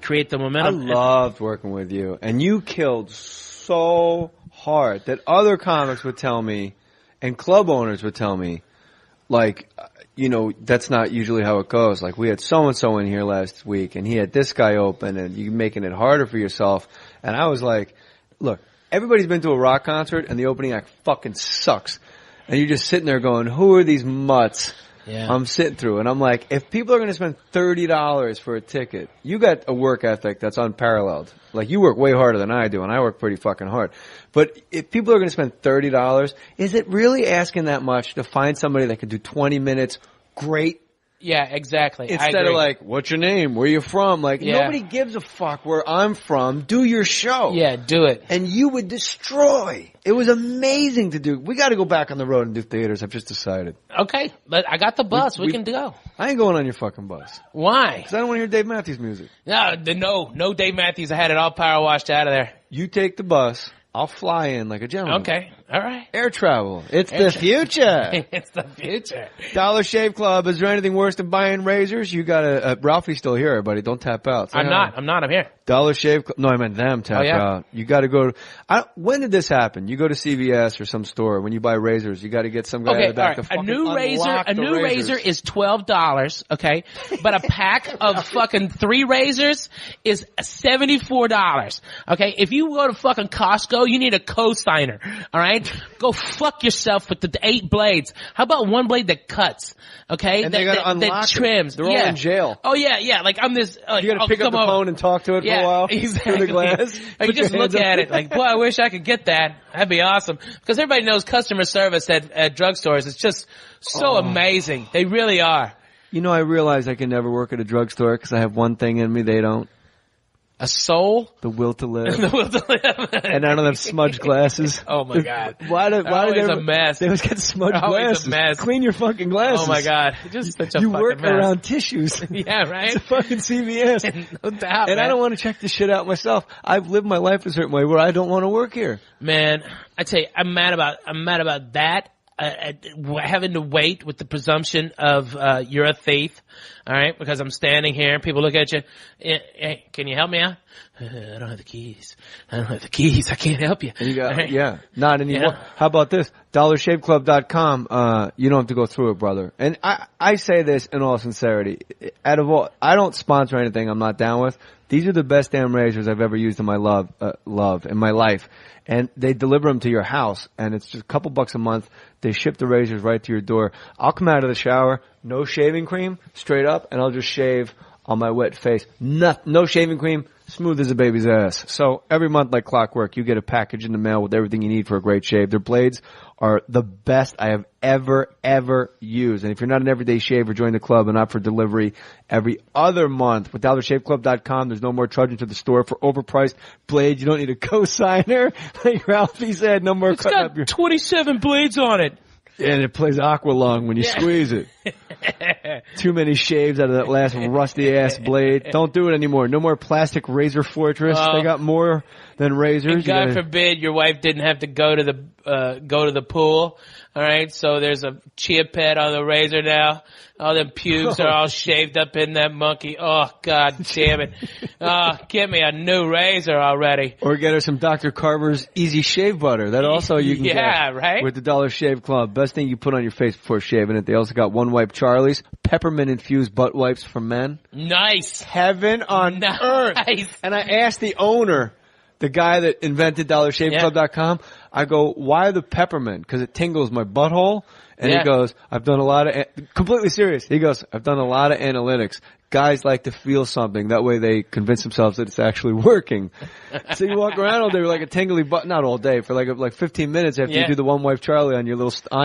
create the momentum. I loved working with you, and you killed so hard that other comics would tell me, and club owners would tell me, like, you know, that's not usually how it goes. Like, we had so-and-so in here last week, and he had this guy open, and you're making it harder for yourself. And I was like, look, everybody's been to a rock concert, and the opening act fucking sucks. And you're just sitting there going, who are these mutts I'm sitting through? And I'm like, if people are going to spend $30 for a ticket, you got a work ethic that's unparalleled. Like, you work way harder than I do, and I work pretty fucking hard. But if people are going to spend $30, is it really asking that much to find somebody that can do 20 minutes great? Yeah, exactly. Instead of like, what's your name? Where you from? Like, nobody gives a fuck where I'm from. Do your show. Yeah, do it. And you would destroy. It was amazing to do. We got to go back on the road and do theaters. I've just decided. Okay, but I got the bus. We can go. I ain't going on your fucking bus. Why? Because I don't want to hear Dave Matthews music. No Dave Matthews. I had it all power washed out of there. You take the bus. I'll fly in like a gentleman. Okay. All right. Air travel. It's the future. It's the future. Dollar Shave Club. Is there anything worse than buying razors? You got Ralphie's still here, everybody. Don't tap out. I'm not. I'm here. Dollar Shave Club. No, I meant them tap out. You got to go. When did this happen? You go to CVS or some store. When you buy razors, you got to get some guy in the back to fucking unlock the A new razor is $12, okay? But a pack of fucking 3 razors is $74, okay? If you go to fucking Costco, you need a co-signer, all right? Go fuck yourself with the 8 blades. How about one blade that cuts, okay? And they got to unlock that trims. They're all in jail. Oh, yeah. Like, I'm this... you got to pick up the phone and talk to it for a while. Exactly. Through the glass. You just look at it like, boy, I wish I could get that. That'd be awesome. Because everybody knows customer service at drugstores is just so amazing. They really are. You know, I realize I can never work at a drugstore because I have one thing in me they don't. A soul? The will to live. The will to live. And I don't have smudged glasses. Oh my God. Why did a mess. They always get smudged glasses. A mess. Clean your fucking glasses. Oh my God. Just such a you fucking work mess. around tissues. Yeah, right? It's a fucking CVS. No doubt, and man. I don't want to check this shit out myself. I've lived my life a certain way where I don't want to work here. Man, I tell you, I'm mad about that. having to wait with the presumption of you're a thief, all right? Because I'm standing here and people look at you. Hey, can you help me out? I don't have the keys. I can't help you. And you got, right? yeah, not anymore. Yeah. How about this? DollarShaveClub.com. You don't have to go through it, brother. And I say this in all sincerity. Out of all, I don't sponsor anything I'm not down with. These are the best damn razors I've ever used in my love in my life. And they deliver them to your house, and it's just a couple bucks a month. They ship the razors right to your door. I'll come out of the shower, no shaving cream, straight up, and I'll just shave on my wet face. No shaving cream, smooth as a baby's ass. So every month, like clockwork, you get a package in the mail with everything you need for a great shave. Their blades are the best I have ever used. And if you're not an everyday shaver, join the club and opt for delivery every other month. With DollarShaveClub.com, there's no more trudging to the store for overpriced blades. You don't need a cosigner. Like Ralphie said, no more cutting up your... 27 blades on it. And it plays Aqualung when you squeeze it. Too many shaves out of that last rusty-ass blade. Don't do it anymore. No more plastic razor fortress. They got more than razors. And God forbid your wife didn't have to go to the pool. All right, so there's a chia pet on the razor now. All them pubes are all shaved up in that monkey. Oh, God damn it. Get me a new razor already. Or get her some Dr. Carver's Easy Shave Butter. That also you can get right? with the Dollar Shave Club. Best thing you put on your face before shaving it. They also got One Wipe Charlie's, peppermint-infused butt wipes for men. Nice. Heaven on earth. And I asked the owner, the guy that invented DollarShaveClub.com, I go, why the peppermint? Because it tingles my butthole. And he goes, I've done a lot of, completely serious. He goes, I've done a lot of analytics. Guys like to feel something. That way they convince themselves that it's actually working. So you walk around all day with like a tingly butt, not all day, for like 15 minutes after you do the One Wipe Charlie on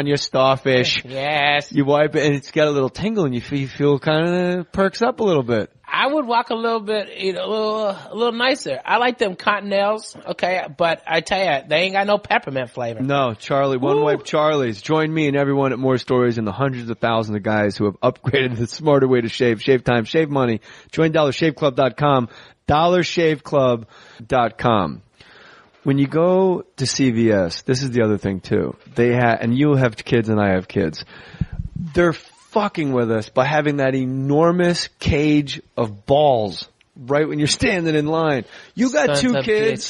your starfish. Yes. You wipe it and it's got a little tingle and you feel kind of perks up a little bit. I would walk a little bit, a little nicer. I like them Continentals, okay, but I tell you, they ain't got no peppermint flavor. No, Charlie, One Wipe Charlie's. Join me and everyone at Mohr Stories and the hundreds of thousands of guys who have upgraded to the smarter way to shave. Shave time, shave money. Join DollarShaveClub.com, DollarShaveClub.com. When you go to CVS, this is the other thing too. And you have kids and I have kids. They're fucking with us by having that enormous cage of balls right when you're standing in line. You got two kids.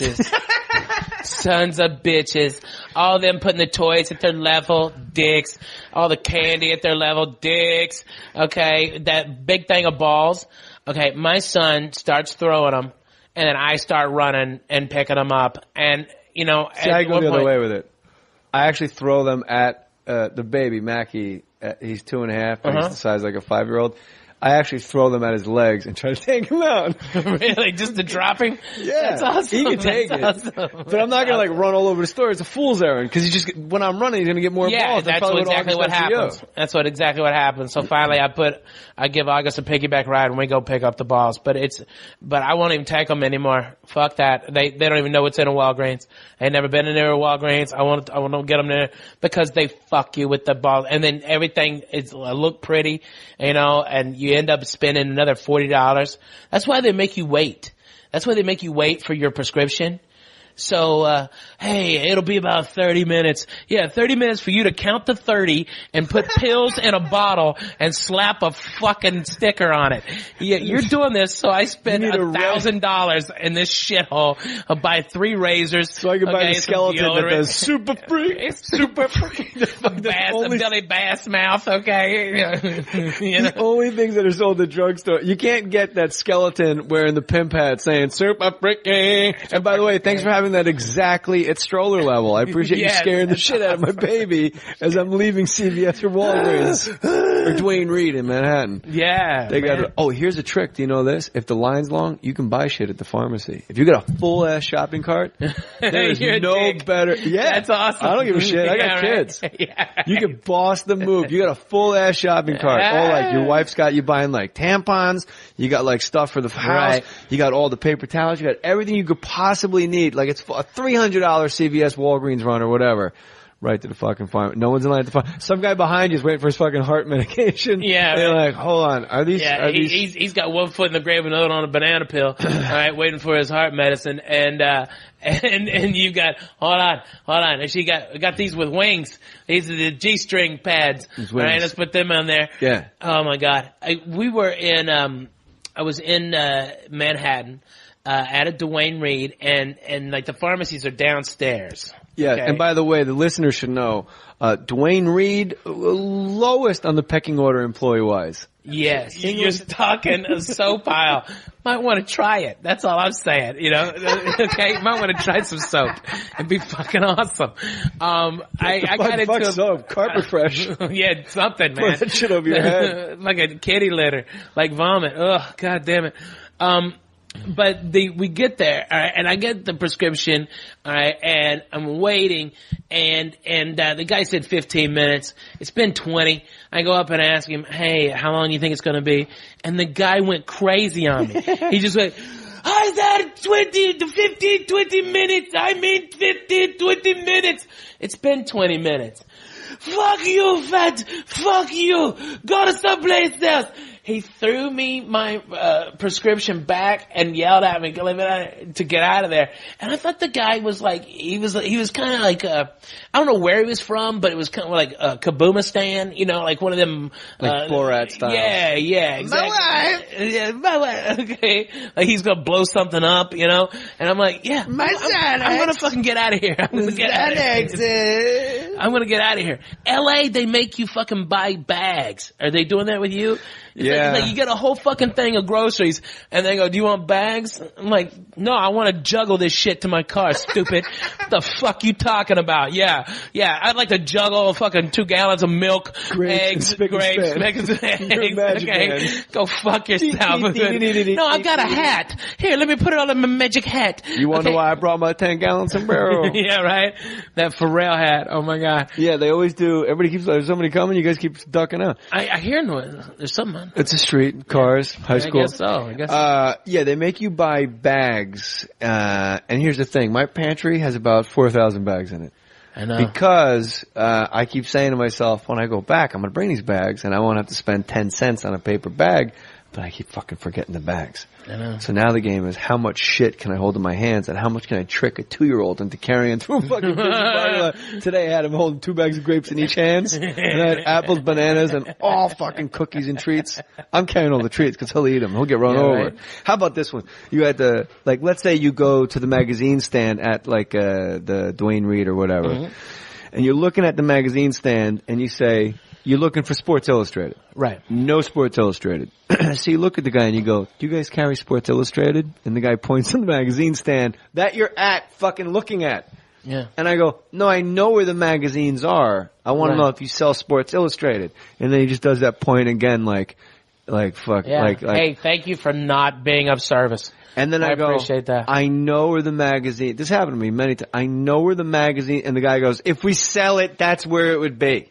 Sons of bitches. All them putting the toys at their level, dicks. All the candy at their level, dicks. Okay, that big thing of balls. Okay, my son starts throwing them, and then I start running and picking them up. And, you know, see, I go the other way with it. I actually throw them at the baby, Mackie. He's 2.5, but he's the size like a 5-year-old. I actually throw them at his legs and try to take him out. Really? Just to drop him? Yeah. That's awesome. He can take it. Awesome. But I'm not going to like run all over the store. It's a fool's errand because when I'm running, he's going to get more balls. Yeah, that's exactly what happens. That's exactly what happens. So finally I give August a piggyback ride when we go pick up the balls. But I won't even take them anymore. Fuck that. They don't even know what's in a Walgreens. I ain't never been in there at Walgreens. I want to get them there because they fuck you with the ball. And then everything look pretty, you know, and you end up spending another $40. That's why they make you wait. That's why they make you wait for your prescription. So, hey, it'll be about 30 minutes. Yeah, 30 minutes for you to count to 30 and put pills in a bottle and slap a fucking sticker on it. Yeah, you're doing this so I spend $1,000 in this shithole. I'll buy 3 razors. So I can buy the skeleton that does super freak. It's super freak. Billy Bass mouth, okay? You know? The only things that are sold at the drugstore. You can't get that skeleton wearing the pimp hat saying super freaky. And by the way, thanks for having that exactly at stroller level. I appreciate you scaring the shit out of my baby as I'm leaving CVS or Walgreens or Duane Reade in Manhattan. Yeah. They got here's a trick. Do you know this? If the line's long, you can buy shit at the pharmacy. If you got a full ass shopping cart, there's no better. Yeah. That's awesome. I don't give a shit. I got kids. Yeah. You can boss the move. You got a full ass shopping cart. Oh, like your wife's got you buying like tampons. You got like stuff for the house. Right. You got all the paper towels. You got everything you could possibly need. Like it's a $300 CVS Walgreens run or whatever. right to the fucking pharmacy. No one's in line at the pharmacy. Some guy behind you is waiting for his fucking heart medication. Yeah. And you're like, hold on. Are these? Yeah, he's got one foot in the grave and another on a banana pill. All right, waiting for his heart medicine. And you got, hold on. And she got these with wings. These are the G-string pads. All right, let's put them on there. Yeah. Oh my God. I was in Manhattan, at a Duane Reade, and like the pharmacies are downstairs. Yeah, okay? and by the way, the listeners should know, Duane Reade, lowest on the pecking order employee-wise. Yes, you're talking a soap pile. Might want to try it. That's all I'm saying. You know, okay. Might want to try some soap. It'd be fucking awesome. I got into soap, carpet fresh. Yeah, something, man. Put that shit over your head like a kitty litter, like vomit. Ugh, god damn it. But we get there, all right, and I get the prescription, all right, and I'm waiting, and the guy said 15 minutes. It's been 20. I go up and ask him, hey, how long do you think it's gonna be? And the guy went crazy on me. He just went, I said 20 to 15, 20 minutes. I mean 15, 20 minutes. It's been 20 minutes. Fuck you, fat. Fuck you. Go to someplace else. He threw me my prescription back and yelled at me to get out of there. And I thought the guy was like, he was kind of like, I don't know where he was from, but it was kind of like Kabumistan, you know, like one of them. Like Borat style. Yeah, exactly. My wife. Yeah, my wife. Okay. Like he's gonna blow something up, you know? And I'm like, yeah. I'm gonna fucking get out of here. I'm gonna get out of here. I'm gonna get out of here. LA, they make you fucking buy bags. Are they doing that with you? It's like you get a whole fucking thing of groceries, and they go, do you want bags? I'm like, no, I want to juggle this shit to my car, stupid. What the fuck you talking about? Yeah, I'd like to juggle fucking 2 gallons of milk, eggs, grapes, eggs. Okay, go fuck yourself. No, I've got a hat. Here, let me put it on my magic hat. You wonder why I brought my 10-gallon sombrero? Yeah, right? That Pharrell hat. Oh my God. Yeah, they always do. Everybody keeps, there's somebody coming, you guys keep ducking out. I hear noise. There's something on. It's a street, cars, high school. I guess so. Yeah, they make you buy bags. And here's the thing. My pantry has about 4,000 bags in it. I know. Because I keep saying to myself, when I go back, I'm going to bring these bags, and I won't have to spend 10 cents on a paper bag, but I keep fucking forgetting the bags. I know. So now the game is, how much shit can I hold in my hands, and how much can I trick a 2-year-old into carrying through a fucking prison? Today I had him holding 2 bags of grapes in each hand, and I had apples, bananas, and all fucking cookies and treats. I'm carrying all the treats because he'll eat them. He'll get run over. Right. How about this one? You had to, like, let's say you go to the magazine stand at, like, the Duane Reade or whatever, and you're looking at the magazine stand, and you say, you're looking for Sports Illustrated. Right. No Sports Illustrated. So you look at the guy and you go, do you guys carry Sports Illustrated? And the guy points to the magazine stand that you're fucking looking at. Yeah. And I go, no, I know where the magazines are. I want to know if you sell Sports Illustrated. And then he just does that point again like fuck. Yeah. Like, hey, thank you for not being of service. And then I go, appreciate that. I know where the magazine, this happened to me many times. I know where the magazine, and the guy goes, if we sell it, that's where it would be.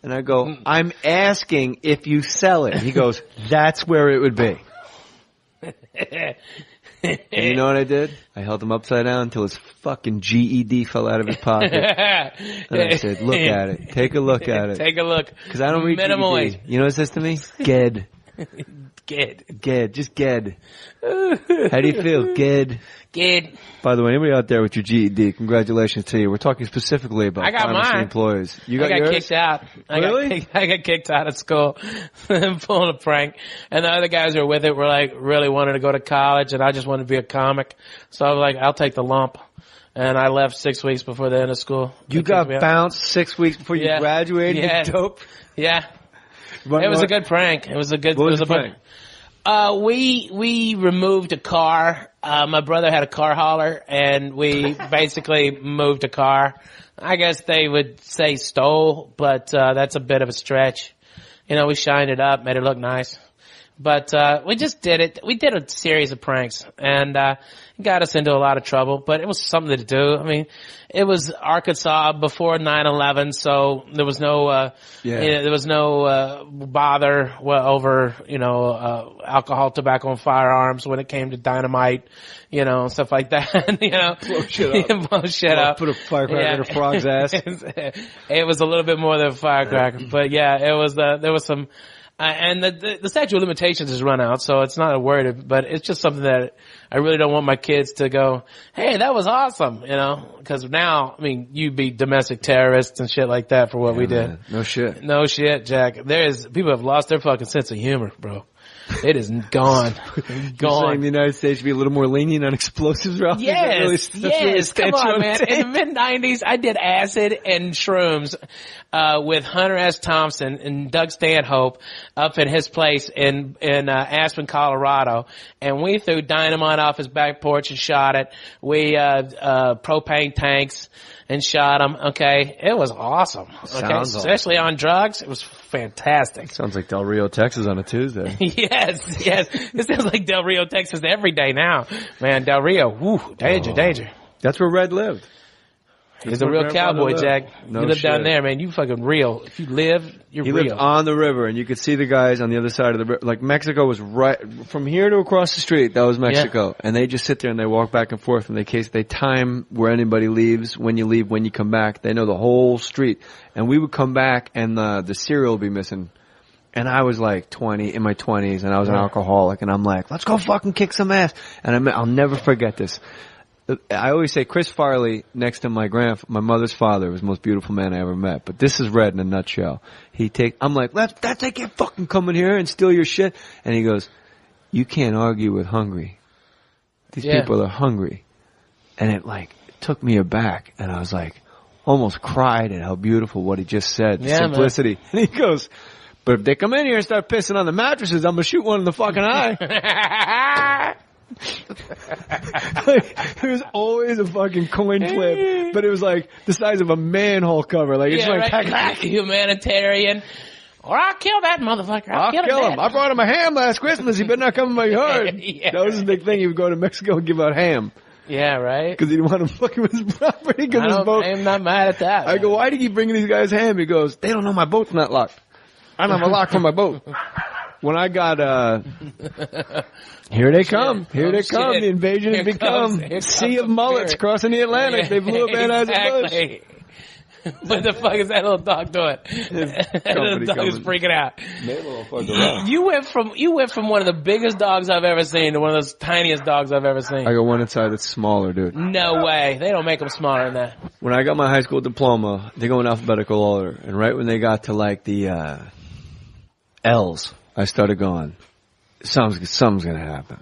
And I go, I'm asking if you sell it. He goes, that's where it would be. And you know what I did? I held him upside down until his fucking GED fell out of his pocket. And I said, look at it. Take a look at it. Take a look. Because I don't read GED. You know what it says to me? Ged. Ged. Just Ged. How do you feel? Ged. Ged. By the way, anybody out there with your GED, congratulations to you. We're talking specifically about pharmacy mine. employees. You got I got yours? kicked out. Really? I got kicked out of school. Pulling a prank. And the other guys who were with it were like, really wanted to go to college, and I just wanted to be a comic. So I was like, I'll take the lump. And I left 6 weeks before the end of school. You got bounced 6 weeks before you graduated? Yeah. You dope? Yeah. It was a good prank. It was a good, what was the prank? We removed a car. My brother had a car hauler, and we basically moved a car. I guess they would say stole, but that's a bit of a stretch. You know, we shined it up, made it look nice. But we just did it. We did a series of pranks, and it got us into a lot of trouble. But it was something to do. I mean, it was Arkansas before 9/11, so there was no there was no bother over alcohol, tobacco, and firearms when it came to dynamite, stuff like that. Blow shit up. Blow shit up. Put a firecracker in a frog's ass. It was a little bit more than a firecracker, but yeah, it was. There was some. And the statute of limitations has run out, so it's not a worry, but it's just something that I really don't want my kids to go, hey, that was awesome, because now, I mean, you'd be domestic terrorists and shit like that for what we did. Man. No shit. No shit, Jack. People have lost their fucking sense of humor, bro. It is gone. You're saying the United States should be a little more lenient on explosives, Ralph? Yes, yes. Come on, man. In the mid-90s, I did acid and shrooms with Hunter S. Thompson and Doug Stanhope up at his place in Aspen, Colorado. And we threw dynamite off his back porch and shot it. We propane tanks and shot him. Okay, it was awesome. Okay, especially on drugs, it was fantastic. Sounds like Del Rio, Texas on a Tuesday. Yes. It sounds like Del Rio, Texas every day now. Man, Del Rio, woo, danger. That's where Red lived. He's a real cowboy, Jack. No you live shit. down there, man. You fucking real. If you live, you're he real. lived on the river, and you could see the guys on the other side of the river. Like, Mexico was right from here to across the street. That was Mexico. Yeah. And they just sit there and they walk back and forth. And they time where anybody leaves, when you leave, when you come back. They know the whole street. And we would come back, and the cereal would be missing. And I was like in my 20s, and I was an alcoholic. And I'm like, let's go fucking kick some ass. And I'll never forget this. I always say Chris Farley, next to my mother's father, was the most beautiful man I ever met. But this is Red in a nutshell. I'm like, they can't fucking come in here and steal your shit. And he goes, you can't argue with hungry. These people are hungry. And it took me aback. And I was like, almost cried at how beautiful what he just said. The simplicity. Man. And he goes, but if they come in here and start pissing on the mattresses, I'm going to shoot one in the fucking eye. It was always a fucking coin flip, but it was like the size of a manhole cover. It's humanitarian. Or I'll kill that motherfucker. I'll kill him. I brought him a ham last Christmas. He better not come in my yard. That was his big thing. He would go to Mexico and give out ham. Yeah, right. Because he didn't want him fucking with his property. I'm not mad at that. I go, why do you keep bringing these guys ham? He goes, they don't know my boat's not locked. I don't have a lock for my boat. When I got, here they come. The invasion has become sea of mullets crossing the Atlantic. They blew up Van Anheuser-Busch. What the fuck is that little dog doing? That little dog is freaking out. You went from one of the biggest dogs I've ever seen to one of those tiniest dogs I've ever seen. I got one inside that's smaller, dude. No way. They don't make them smaller than that. When I got my high school diploma, they go in alphabetical order. And right when they got to the L's, I started going, something's going to happen.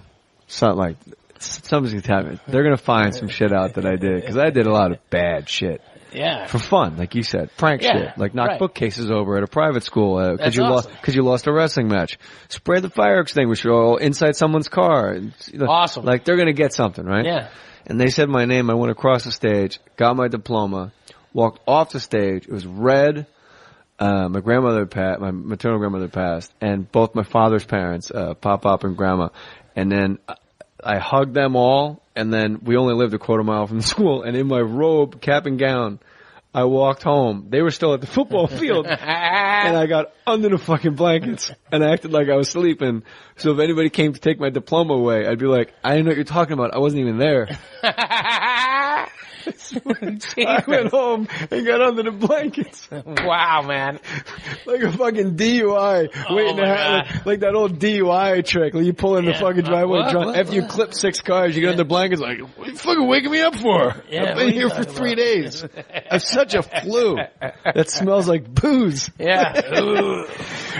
Something's going to happen. They're going to find some shit out that I did. Because I did a lot of bad shit. Yeah. For fun, like you said. Prank shit. Like knock bookcases over at a private school because you lost a wrestling match. Spray the fire extinguisher all inside someone's car. Awesome. Like they're going to get something, right? Yeah. And they said my name. I went across the stage, got my diploma, walked off the stage. It was red. My maternal grandmother passed, and both my father's parents, Pop and Grandma. And then I hugged them all, and then we only lived a quarter mile from the school, and in my robe, cap and gown, I walked home. They were still at the football field, and I got under the fucking blankets, and I acted like I was sleeping. So if anybody came to take my diploma away, I'd be like, I didn't know what you're talking about. I wasn't even there. I went home and got under the blankets. Wow, man. Like a fucking DUI. Waiting to have, like that old DUI trick. Like you pull in the fucking driveway drunk. After you clip 6 cars, you get under the blankets like, what are you fucking waking me up for? I've been here for 3 days. I have such a flu. That smells like booze. Yeah.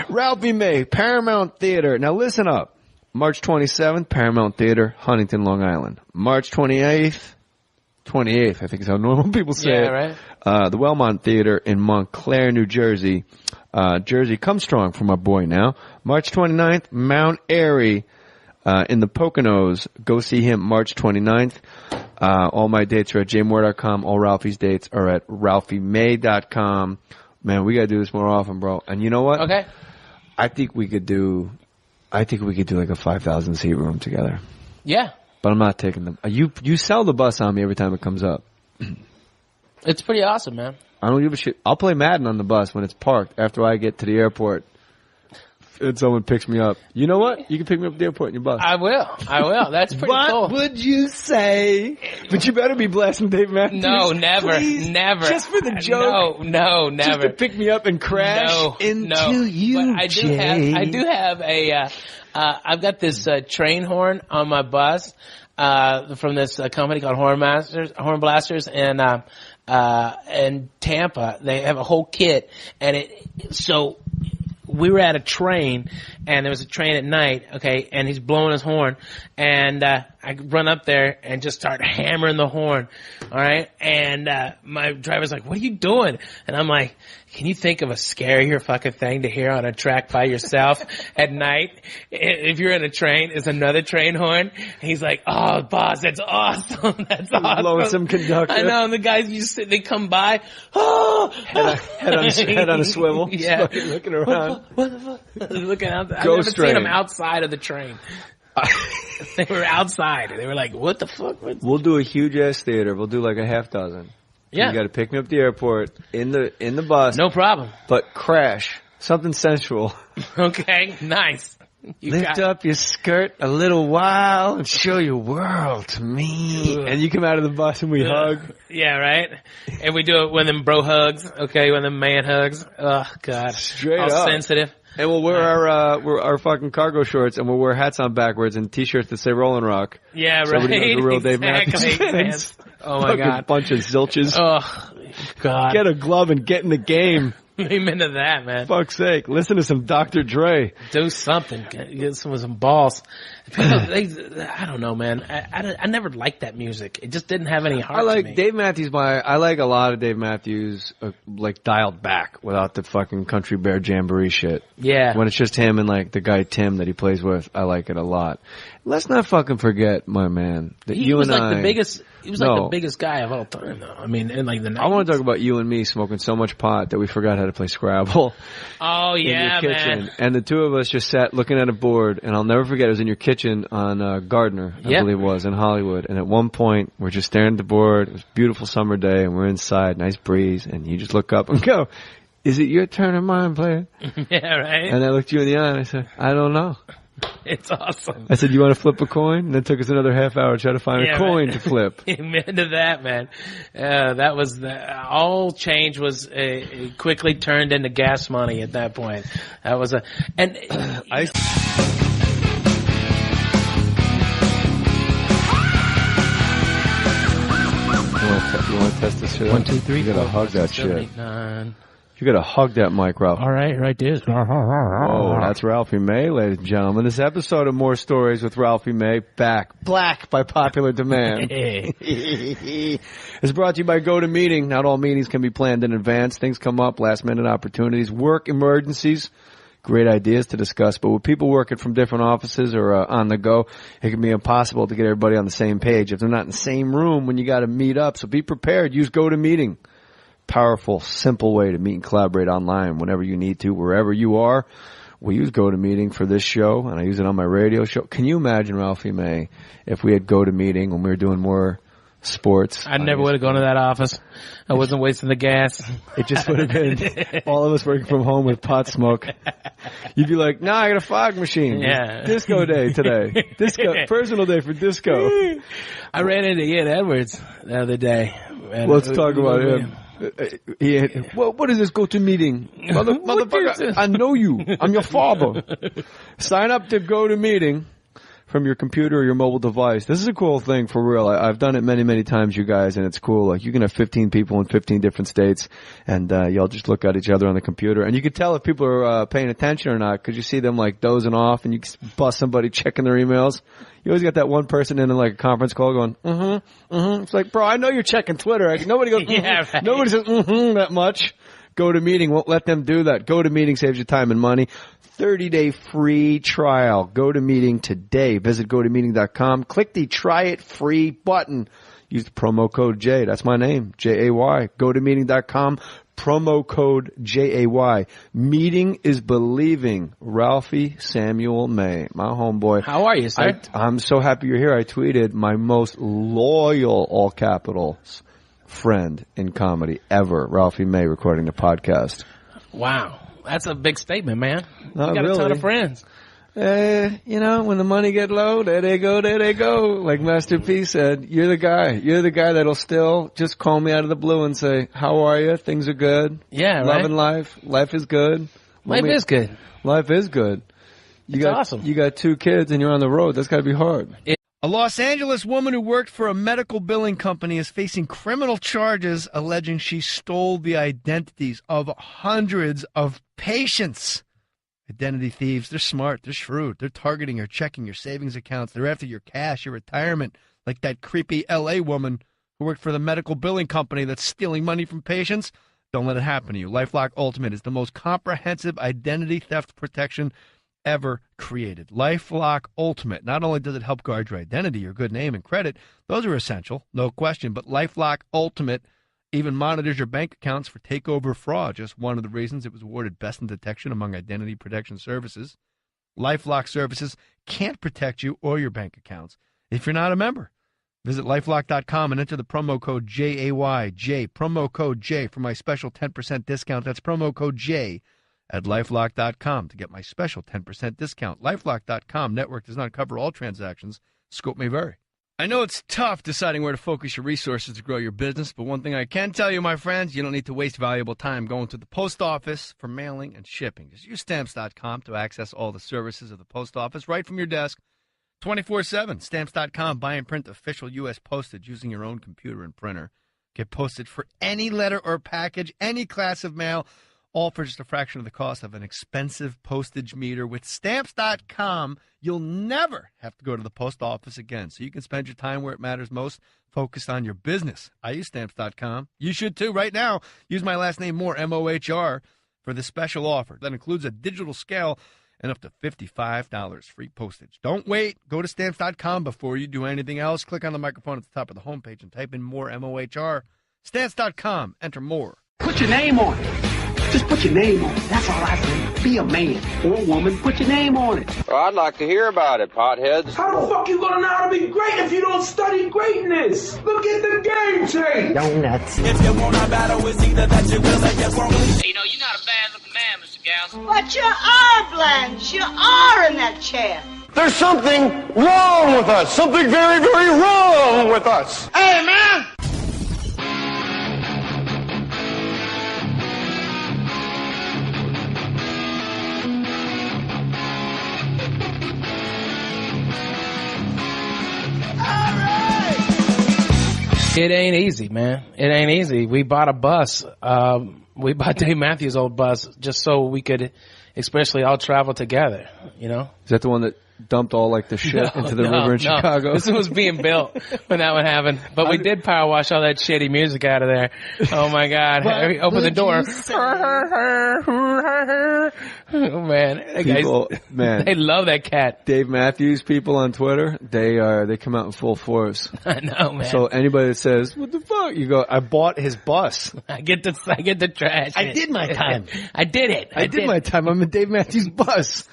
Ralphie May, Paramount Theater. Now listen up. March 27th, Paramount Theater, Huntington, Long Island. March 28th, I think is how normal people say it. Right. The Wellmont Theater in Montclair, New Jersey. Jersey, come strong for my boy now. March 29th, Mount Airy, in the Poconos. Go see him March 29th. All my dates are at jmohr.com. All Ralphie's dates are at ralphiemay.com. Man, we gotta do this more often, bro. And you know what? Okay. I think we could do I think we could do like a 5,000 seat room together. Yeah. But I'm not taking them. You sell the bus on me every time it comes up. It's pretty awesome, man. I don't give a shit. I'll play Madden on the bus when it's parked after I get to the airport and someone picks me up. You know what? You can pick me up at the airport in your bus. I will. That's pretty cool. What would you say? But you better be blasting Dave Matthews. No, never. Please. Never. Just for the joke. No, never. Just to pick me up and crash into you, but Jay. I do have a, I've got this train horn on my bus from this company called Horn Blasters, and Tampa. They have a whole kit, and so we were at a train, and there was a train at night, okay, and he's blowing his horn, and I run up there and just start hammering the horn, all right, and my driver's like, what are you doing? And I'm like, can you think of a scarier fucking thing to hear on a track by yourself at night? If you're in a train, is another train horn? And he's like, oh, boss, that's awesome. That's awesome. Blowing some conductor. I know, and the guys, they come by, oh, head on a swivel. Yeah. Looking around. What the fuck? Looking out. I've Ghost never train. seen them outside of the train. They were outside. They were like, what the fuck? We'll do a huge ass theater. We'll do like a half dozen. Yeah. You got to pick me up at the airport in the bus. No problem. But crash. Something sensual. Okay, nice. Lift up your skirt a little while and show your world to me. And you come out of the bus and we hug. Yeah, right? And we do it when them bro hugs, okay, when them man hugs. Oh, God. Straight all up. sensitive. And we'll wear our fucking cargo shorts and we'll wear hats on backwards and t-shirts that say Rollin' Rock. Yeah, so right. Everybody knows the real Dave Exactly. Matthews fans. Oh, my God. Bunch of zilches. Oh, God. Get a glove and get in the game. Amen to that, man. Fuck's sake. Listen to some Dr. Dre. Do something. Get some balls. I don't know, man. I never liked that music. It just didn't have any heart to me. Dave Matthews. I like a lot of Dave Matthews, like dialed back without the fucking Country Bear Jamboree shit. Yeah. When it's just him and like the guy Tim that he plays with, I like it a lot. Let's not fucking forget, my man, that He was like the biggest guy of all time, though. I mean, in like the 90s. I want to talk about you and me smoking so much pot that we forgot how to play Scrabble. Oh, yeah, in your kitchen. man. And the two of us just sat looking at a board, and I'll never forget, it was in your kitchen on Gardner, I believe it was, in Hollywood. And at one point, we're just staring at the board. It was a beautiful summer day, and we're inside, nice breeze, and you just look up and go, is it your turn or mine, player? Yeah, right? And I looked you in the eye, and I said, I don't know. It's awesome. I said, you want to flip a coin? And it took us another half hour to try to find a coin to flip. Amen to that, man. That was all change was quickly turned into gas money at that point. That was and I. You want to test this shit? 1, 2, 3. You gotta hug that 7, shit. 8, 9. You gotta hug that mic, Ralph. All right this. Oh, that's Ralphie May, ladies and gentlemen. This episode of More Stories with Ralphie May, black by popular demand, is brought to you by GoToMeeting. Not all meetings can be planned in advance. Things come up, last-minute opportunities, work emergencies, great ideas to discuss. But with people working from different offices or on the go, it can be impossible to get everybody on the same page if they're not in the same room when you got to meet up. So be prepared. Use GoToMeeting. Powerful, simple way to meet and collaborate online whenever you need to, wherever you are. We use GoToMeeting for this show, and I use it on my radio show. Can you imagine, Ralphie May, if we had GoToMeeting when we were doing more sports? I never would have gone to that office. I wasn't wasting the gas. It just would have been all of us working from home with pot smoke. You'd be like, I got a fog machine. Yeah. Disco day today. Personal day for disco. I ran into Ian Edwards the other day. Let's talk about him. What is this GoToMeeting? Motherfucker, I know you. I'm your father. Sign up to GoToMeeting from your computer or your mobile device. This is a cool thing for real. I've done it many, many times, you guys, and it's cool. Like, you can have 15 people in 15 different states, and y'all just look at each other on the computer. And you can tell if people are paying attention or not, because you see them, like, dozing off, and you bust somebody checking their emails. You always got that one person in like a conference call going, It's like, bro, I know you're checking Twitter. Nobody goes, Yeah, right. Nobody says, that much. GoToMeeting won't let them do that. GoToMeeting saves you time and money. 30-day free trial. GoToMeeting today. Visit GoToMeeting.com. Click the try it free button. Use the promo code Jay. That's my name. Jay. GoToMeeting.com. promo code JAY. Meeting is believing. Ralphie Samuel May, my homeboy. How are you, sir? I'm so happy you're here. I tweeted my most loyal, all capitals, friend in comedy ever, Ralphie May, recording the podcast. Wow. That's a big statement, man. Not you got really. a ton of friends. You know, when the money get low, there they go. Like Master P said, you're the guy. You're the guy that'll still just call me out of the blue and say, how are you? Things are good. Yeah, right. Loving life. Life is good. Life is good. Life is good. It's awesome. You got 2 kids and you're on the road. That's got to be hard. A Los Angeles woman who worked for a medical billing company is facing criminal charges alleging she stole the identities of hundreds of patients. Identity thieves, they're smart, they're shrewd, they're targeting your checking, your savings accounts, they're after your cash, your retirement, like that creepy L.A. woman who worked for the medical billing company that's stealing money from patients. Don't let it happen to you. LifeLock Ultimate is the most comprehensive identity theft protection ever created. LifeLock Ultimate, not only does it help guard your identity, your good name and credit, those are essential, no question, but LifeLock Ultimate even monitors your bank accounts for takeover fraud. Just one of the reasons it was awarded Best in Detection among identity protection services. LifeLock services can't protect you or your bank accounts if you're not a member. Visit LifeLock.com and enter the promo code JAY, promo code J for my special 10% discount. That's promo code J at LifeLock.com to get my special 10% discount. LifeLock.com network does not cover all transactions. Scope may vary. I know it's tough deciding where to focus your resources to grow your business, but one thing I can tell you, my friends, you don't need to waste valuable time going to the post office for mailing and shipping. Just use Stamps.com to access all the services of the post office right from your desk, 24/7. Stamps.com. Buy and print official U.S. postage using your own computer and printer. Get postage for any letter or package, any class of mail, all for just a fraction of the cost of an expensive postage meter. With Stamps.com, you'll never have to go to the post office again, so you can spend your time where it matters most, focused on your business. I use Stamps.com. You should too. Right now, use my last name, Mohr, M-O-H-R, for this special offer. That includes a digital scale and up to $55 free postage. Don't wait. Go to Stamps.com before you do anything else. Click on the microphone at the top of the homepage and type in Mohr, M-O-H-R. Stamps.com. Enter Mohr. Put your name on it. Just put your name on it. That's all I say. Be a man or a woman. Put your name on it. Well, I'd like to hear about it, potheads. How the fuck you gonna know how to be great if you don't study greatness? Look at the game tape. Donuts. If you want a battle, it's either that you will or you won't. You know, you're not a bad-looking man, Mr. Gals. But you are, Blanche. You are in that chair. There's something wrong with us. Something very, very wrong with us. Hey, man! It ain't easy, man. It ain't easy. We bought a bus. We bought Dave Matthews' old bus just so we could, especially all travel together, you know? Is that the one that dumped all like the shit into the river in Chicago? This was being built when that one happened. But we did power wash all that shitty music out of there. Oh my God. Open the door. Oh man. People, they love that cat. Dave Matthews people on Twitter, they come out in full force. I know, man. So anybody that says, what the fuck? You go, I bought his bus. I get the trash. I did my time. I did it. I did my time. I'm in Dave Matthews' bus.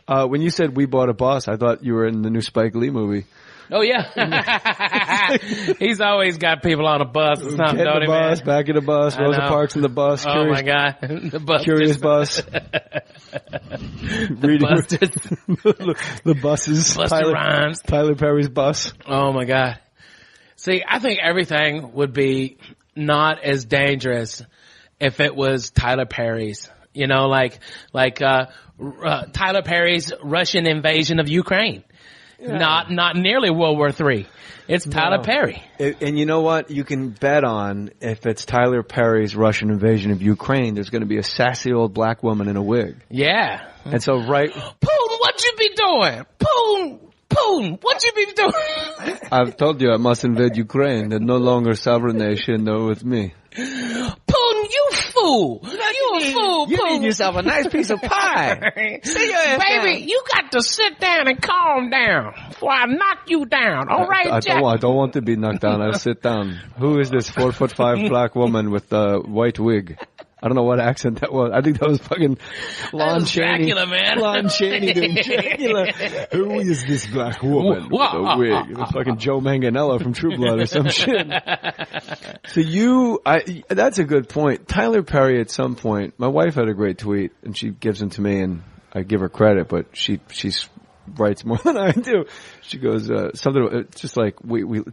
When you said we bought a bus, I thought you were in the new Spike Lee movie. Oh yeah. He's always got people on a bus. It's not Get in the bus, back in the bus, Rosa Parks in the bus. Oh my God. The bus. Curious bus. Reading the buses. Buster Rhymes. Tyler Perry's bus. Oh my God. See, I think everything would be not as dangerous if it was Tyler Perry's. You know, like Tyler Perry's Russian invasion of Ukraine. Yeah. Not nearly World War III. It's Tyler Perry. And you know what? You can bet on if it's Tyler Perry's Russian invasion of Ukraine, there's going to be a sassy old black woman in a wig. Yeah. And so Putin, what you be doing? Putin, what you be doing? I've told you I must invade Ukraine. They're no longer sovereign nation. They're with me. Putin, you fool. You a fool, You Putin. need yourself a nice piece of pie. Sit your ass Baby, down. you got to sit down and calm down before I knock you down. All right, Jack? I don't want to be knocked down. I'll sit down. Who is this 4'5" black woman with the white wig? I don't know what accent that was. I think that was fucking Lon Chaney. Dracula, man. Lon Chaney doing Dracula. Who is this black woman with a wig? It was fucking Joe Manganiello from True Blood or some shit. So that's a good point. Tyler Perry at some point, my wife had a great tweet and she gives them to me and I give her credit, but she's writes more than I do. She goes, something, it's just like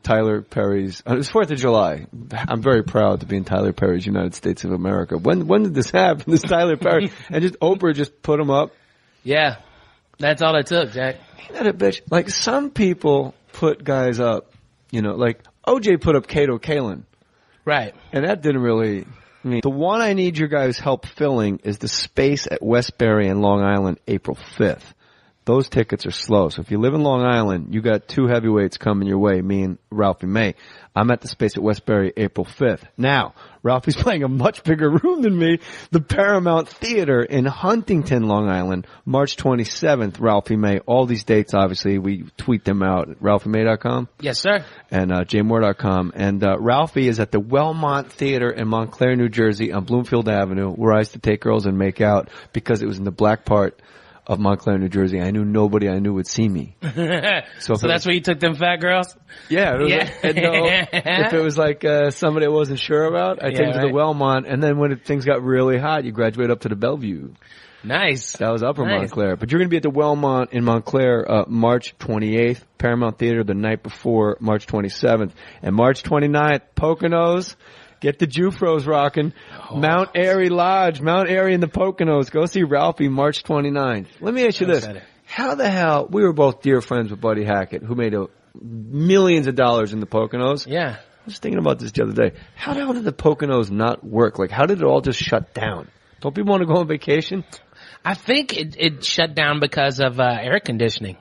Tyler Perry's, it was 4th of July. I'm very proud to be in Tyler Perry's United States of America. When did this happen? This Tyler Perry, and just Oprah just put him up. Yeah. That's all it took, Jack. Ain't that a bitch? Like some people put guys up, like OJ put up Kato Kalin. Right. And that didn't really, the one I need your guys' help filling is the space at Westbury and Long Island, April 5th. Those tickets are slow. So if you live in Long Island, you got 2 heavyweights coming your way, me and Ralphie May. I'm at the space at Westbury April 5th. Now, Ralphie's playing a much bigger room than me, the Paramount Theater in Huntington, Long Island, March 27th, Ralphie May. All these dates, obviously, we tweet them out at ralphiemay.com. Yes, sir. And jmohr.com. And Ralphie is at the Wellmont Theater in Montclair, New Jersey on Bloomfield Avenue, where I used to take girls and make out because it was in the black part of Montclair, New Jersey. I knew nobody I knew would see me. So that's where you took them fat girls? Yeah. If it was like somebody I wasn't sure about, I'd take them to the Wellmont. And then when things got really hot, you graduate up to the Bellevue. Nice. That was Upper Montclair. But you're going to be at the Wellmont in Montclair March 28th, Paramount Theater the night before, March 27th. And March 29th, Poconos. Get the Jufros rocking. Mount Airy Lodge, Mount Airy in the Poconos. Go see Ralphie March 29th. Let me ask you this. How the hell, we were both dear friends with Buddy Hackett, who made millions of dollars in the Poconos. Yeah. I was thinking about this the other day. How the hell did the Poconos not work? Like, how did it all just shut down? Don't people want to go on vacation? I think it shut down because of air conditioning.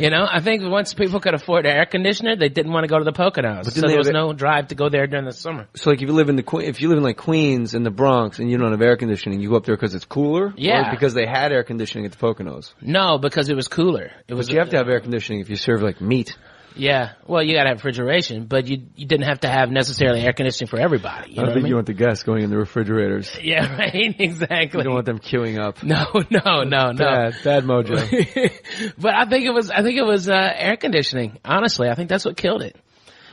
I think once people could afford air conditioner, they didn't want to go to the Poconos. So there was no drive to go there during the summer. So like if you live in like Queens and the Bronx and you don't have air conditioning, you go up there because it's cooler? Yeah. Or because they had air conditioning at the Poconos? No, because it was cooler. But you have to have air conditioning if you serve like meat. Yeah. Well, you got to have refrigeration, but you didn't have to have necessarily air conditioning for everybody. I don't think you want the guests going in the refrigerators. Yeah, right. Exactly. You don't want them queuing up. No. Bad mojo. But I think it was air conditioning. Honestly, I think that's what killed it.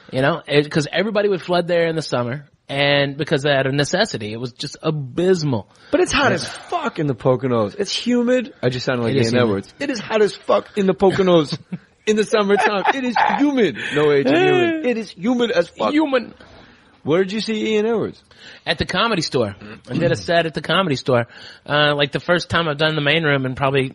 Because everybody would flood there in the summer. And because they had a necessity, it was just abysmal. But it's hot as fuck in the Poconos. It's humid. I just sounded like Ian Edwards. It is hot as fuck in the Poconos. In the summertime, it is humid. No H in humid. It is humid as fuck. Human. Where did you see Ian Edwards? At the Comedy Store. I did a set at the Comedy Store. Like the first time I've done the main room in probably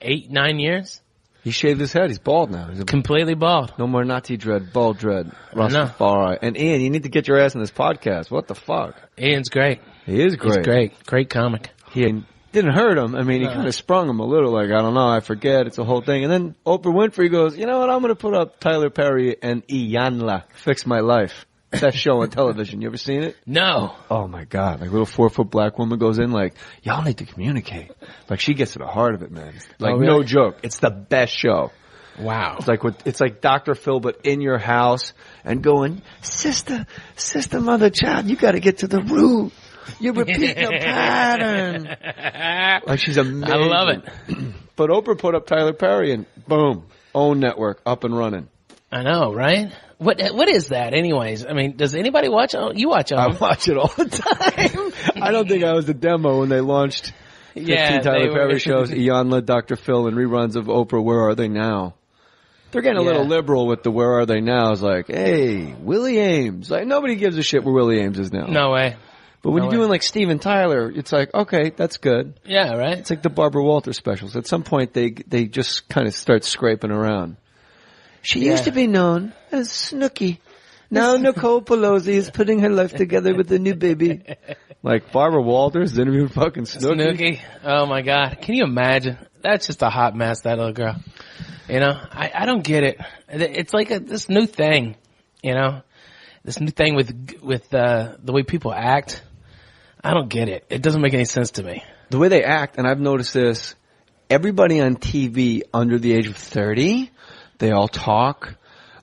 8-9 years. He shaved his head. He's bald now. He's completely bald. No more Nazi dread, bald dread. Rastafari. And Ian, you need to get your ass in this podcast. What the fuck? Ian's great. He is great. He's great. Great comic. He didn't hurt him. I mean, he kind of sprung him a little, like, I don't know, I forget, it's a whole thing. And then Oprah Winfrey goes, you know what, I'm going to put up Tyler Perry and Iyanla, Fix My Life. Best show on television. You ever seen it? No. Oh my God. Like, little 4-foot black woman goes in like, y'all need to communicate. Like, she gets to the heart of it, man. Like, really? No joke. It's the best show. Wow. It's like Dr. Phil, but in your house and going, sister, mother, child, you got to get to the root. You're repeating a pattern. Like, she's amazing. I love it. But Oprah put up Tyler Perry and boom, OWN network up and running. I know, right? What is that anyways? I mean, does anybody watch OWN? You watch OWN. I watch it all the time. I don't think I was the demo when they launched 15 Tyler Perry shows, Iyanla, Dr. Phil, and reruns of Oprah, Where Are They Now? They're getting a little liberal with the Where Are They Now. It's like, hey, Willie Ames. Like, nobody gives a shit where Willie Ames is now. No way. But when you're doing like Steven Tyler, it's like, okay, that's good. Yeah, right. It's like the Barbara Walters specials. At some point, they just kind of start scraping around. She used to be known as Snooki. Now Nicole Pelosi is putting her life together with a new baby. Like Barbara Walters interviewed fucking Snooki. Oh my God. Can you imagine? That's just a hot mess, that little girl. I don't get it. It's like this new thing, this new thing with the way people act. I don't get it. It doesn't make any sense to me. The way they act, and I've noticed this, everybody on TV under the age of 30, they all talk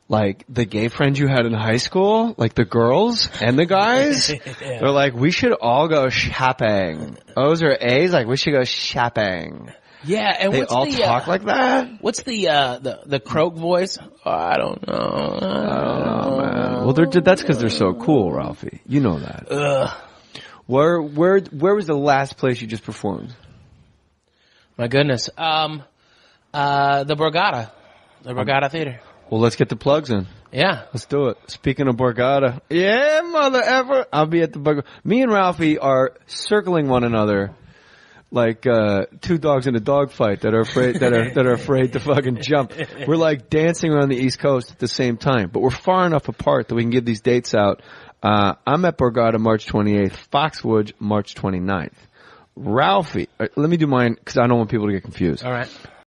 like the gay friends you had in high school, like the girls and the guys, they're like, we should all go shopping. O's or A's, like we should go shopping. Yeah, and they what's all the, talk like that. What's the croak voice? Oh, I don't know. Man. Well, that's because they're so cool, Ralphie. You know that. Ugh. Where was the last place you just performed? My goodness. The Borgata. The Borgata Theater. Well, let's get the plugs in. Yeah. Let's do it. Speaking of Borgata. Yeah, mother effer. I'll be at the Borgata. Me and Ralphie are circling one another like two dogs in a dog fight that are afraid that are afraid to fucking jump. We're like dancing around the East Coast at the same time, but we're far enough apart that we can give these dates out. I'm at Borgata March 28th, Foxwoods March 29th. Ralphie, let me do mine because I don't want people to get confused. All right.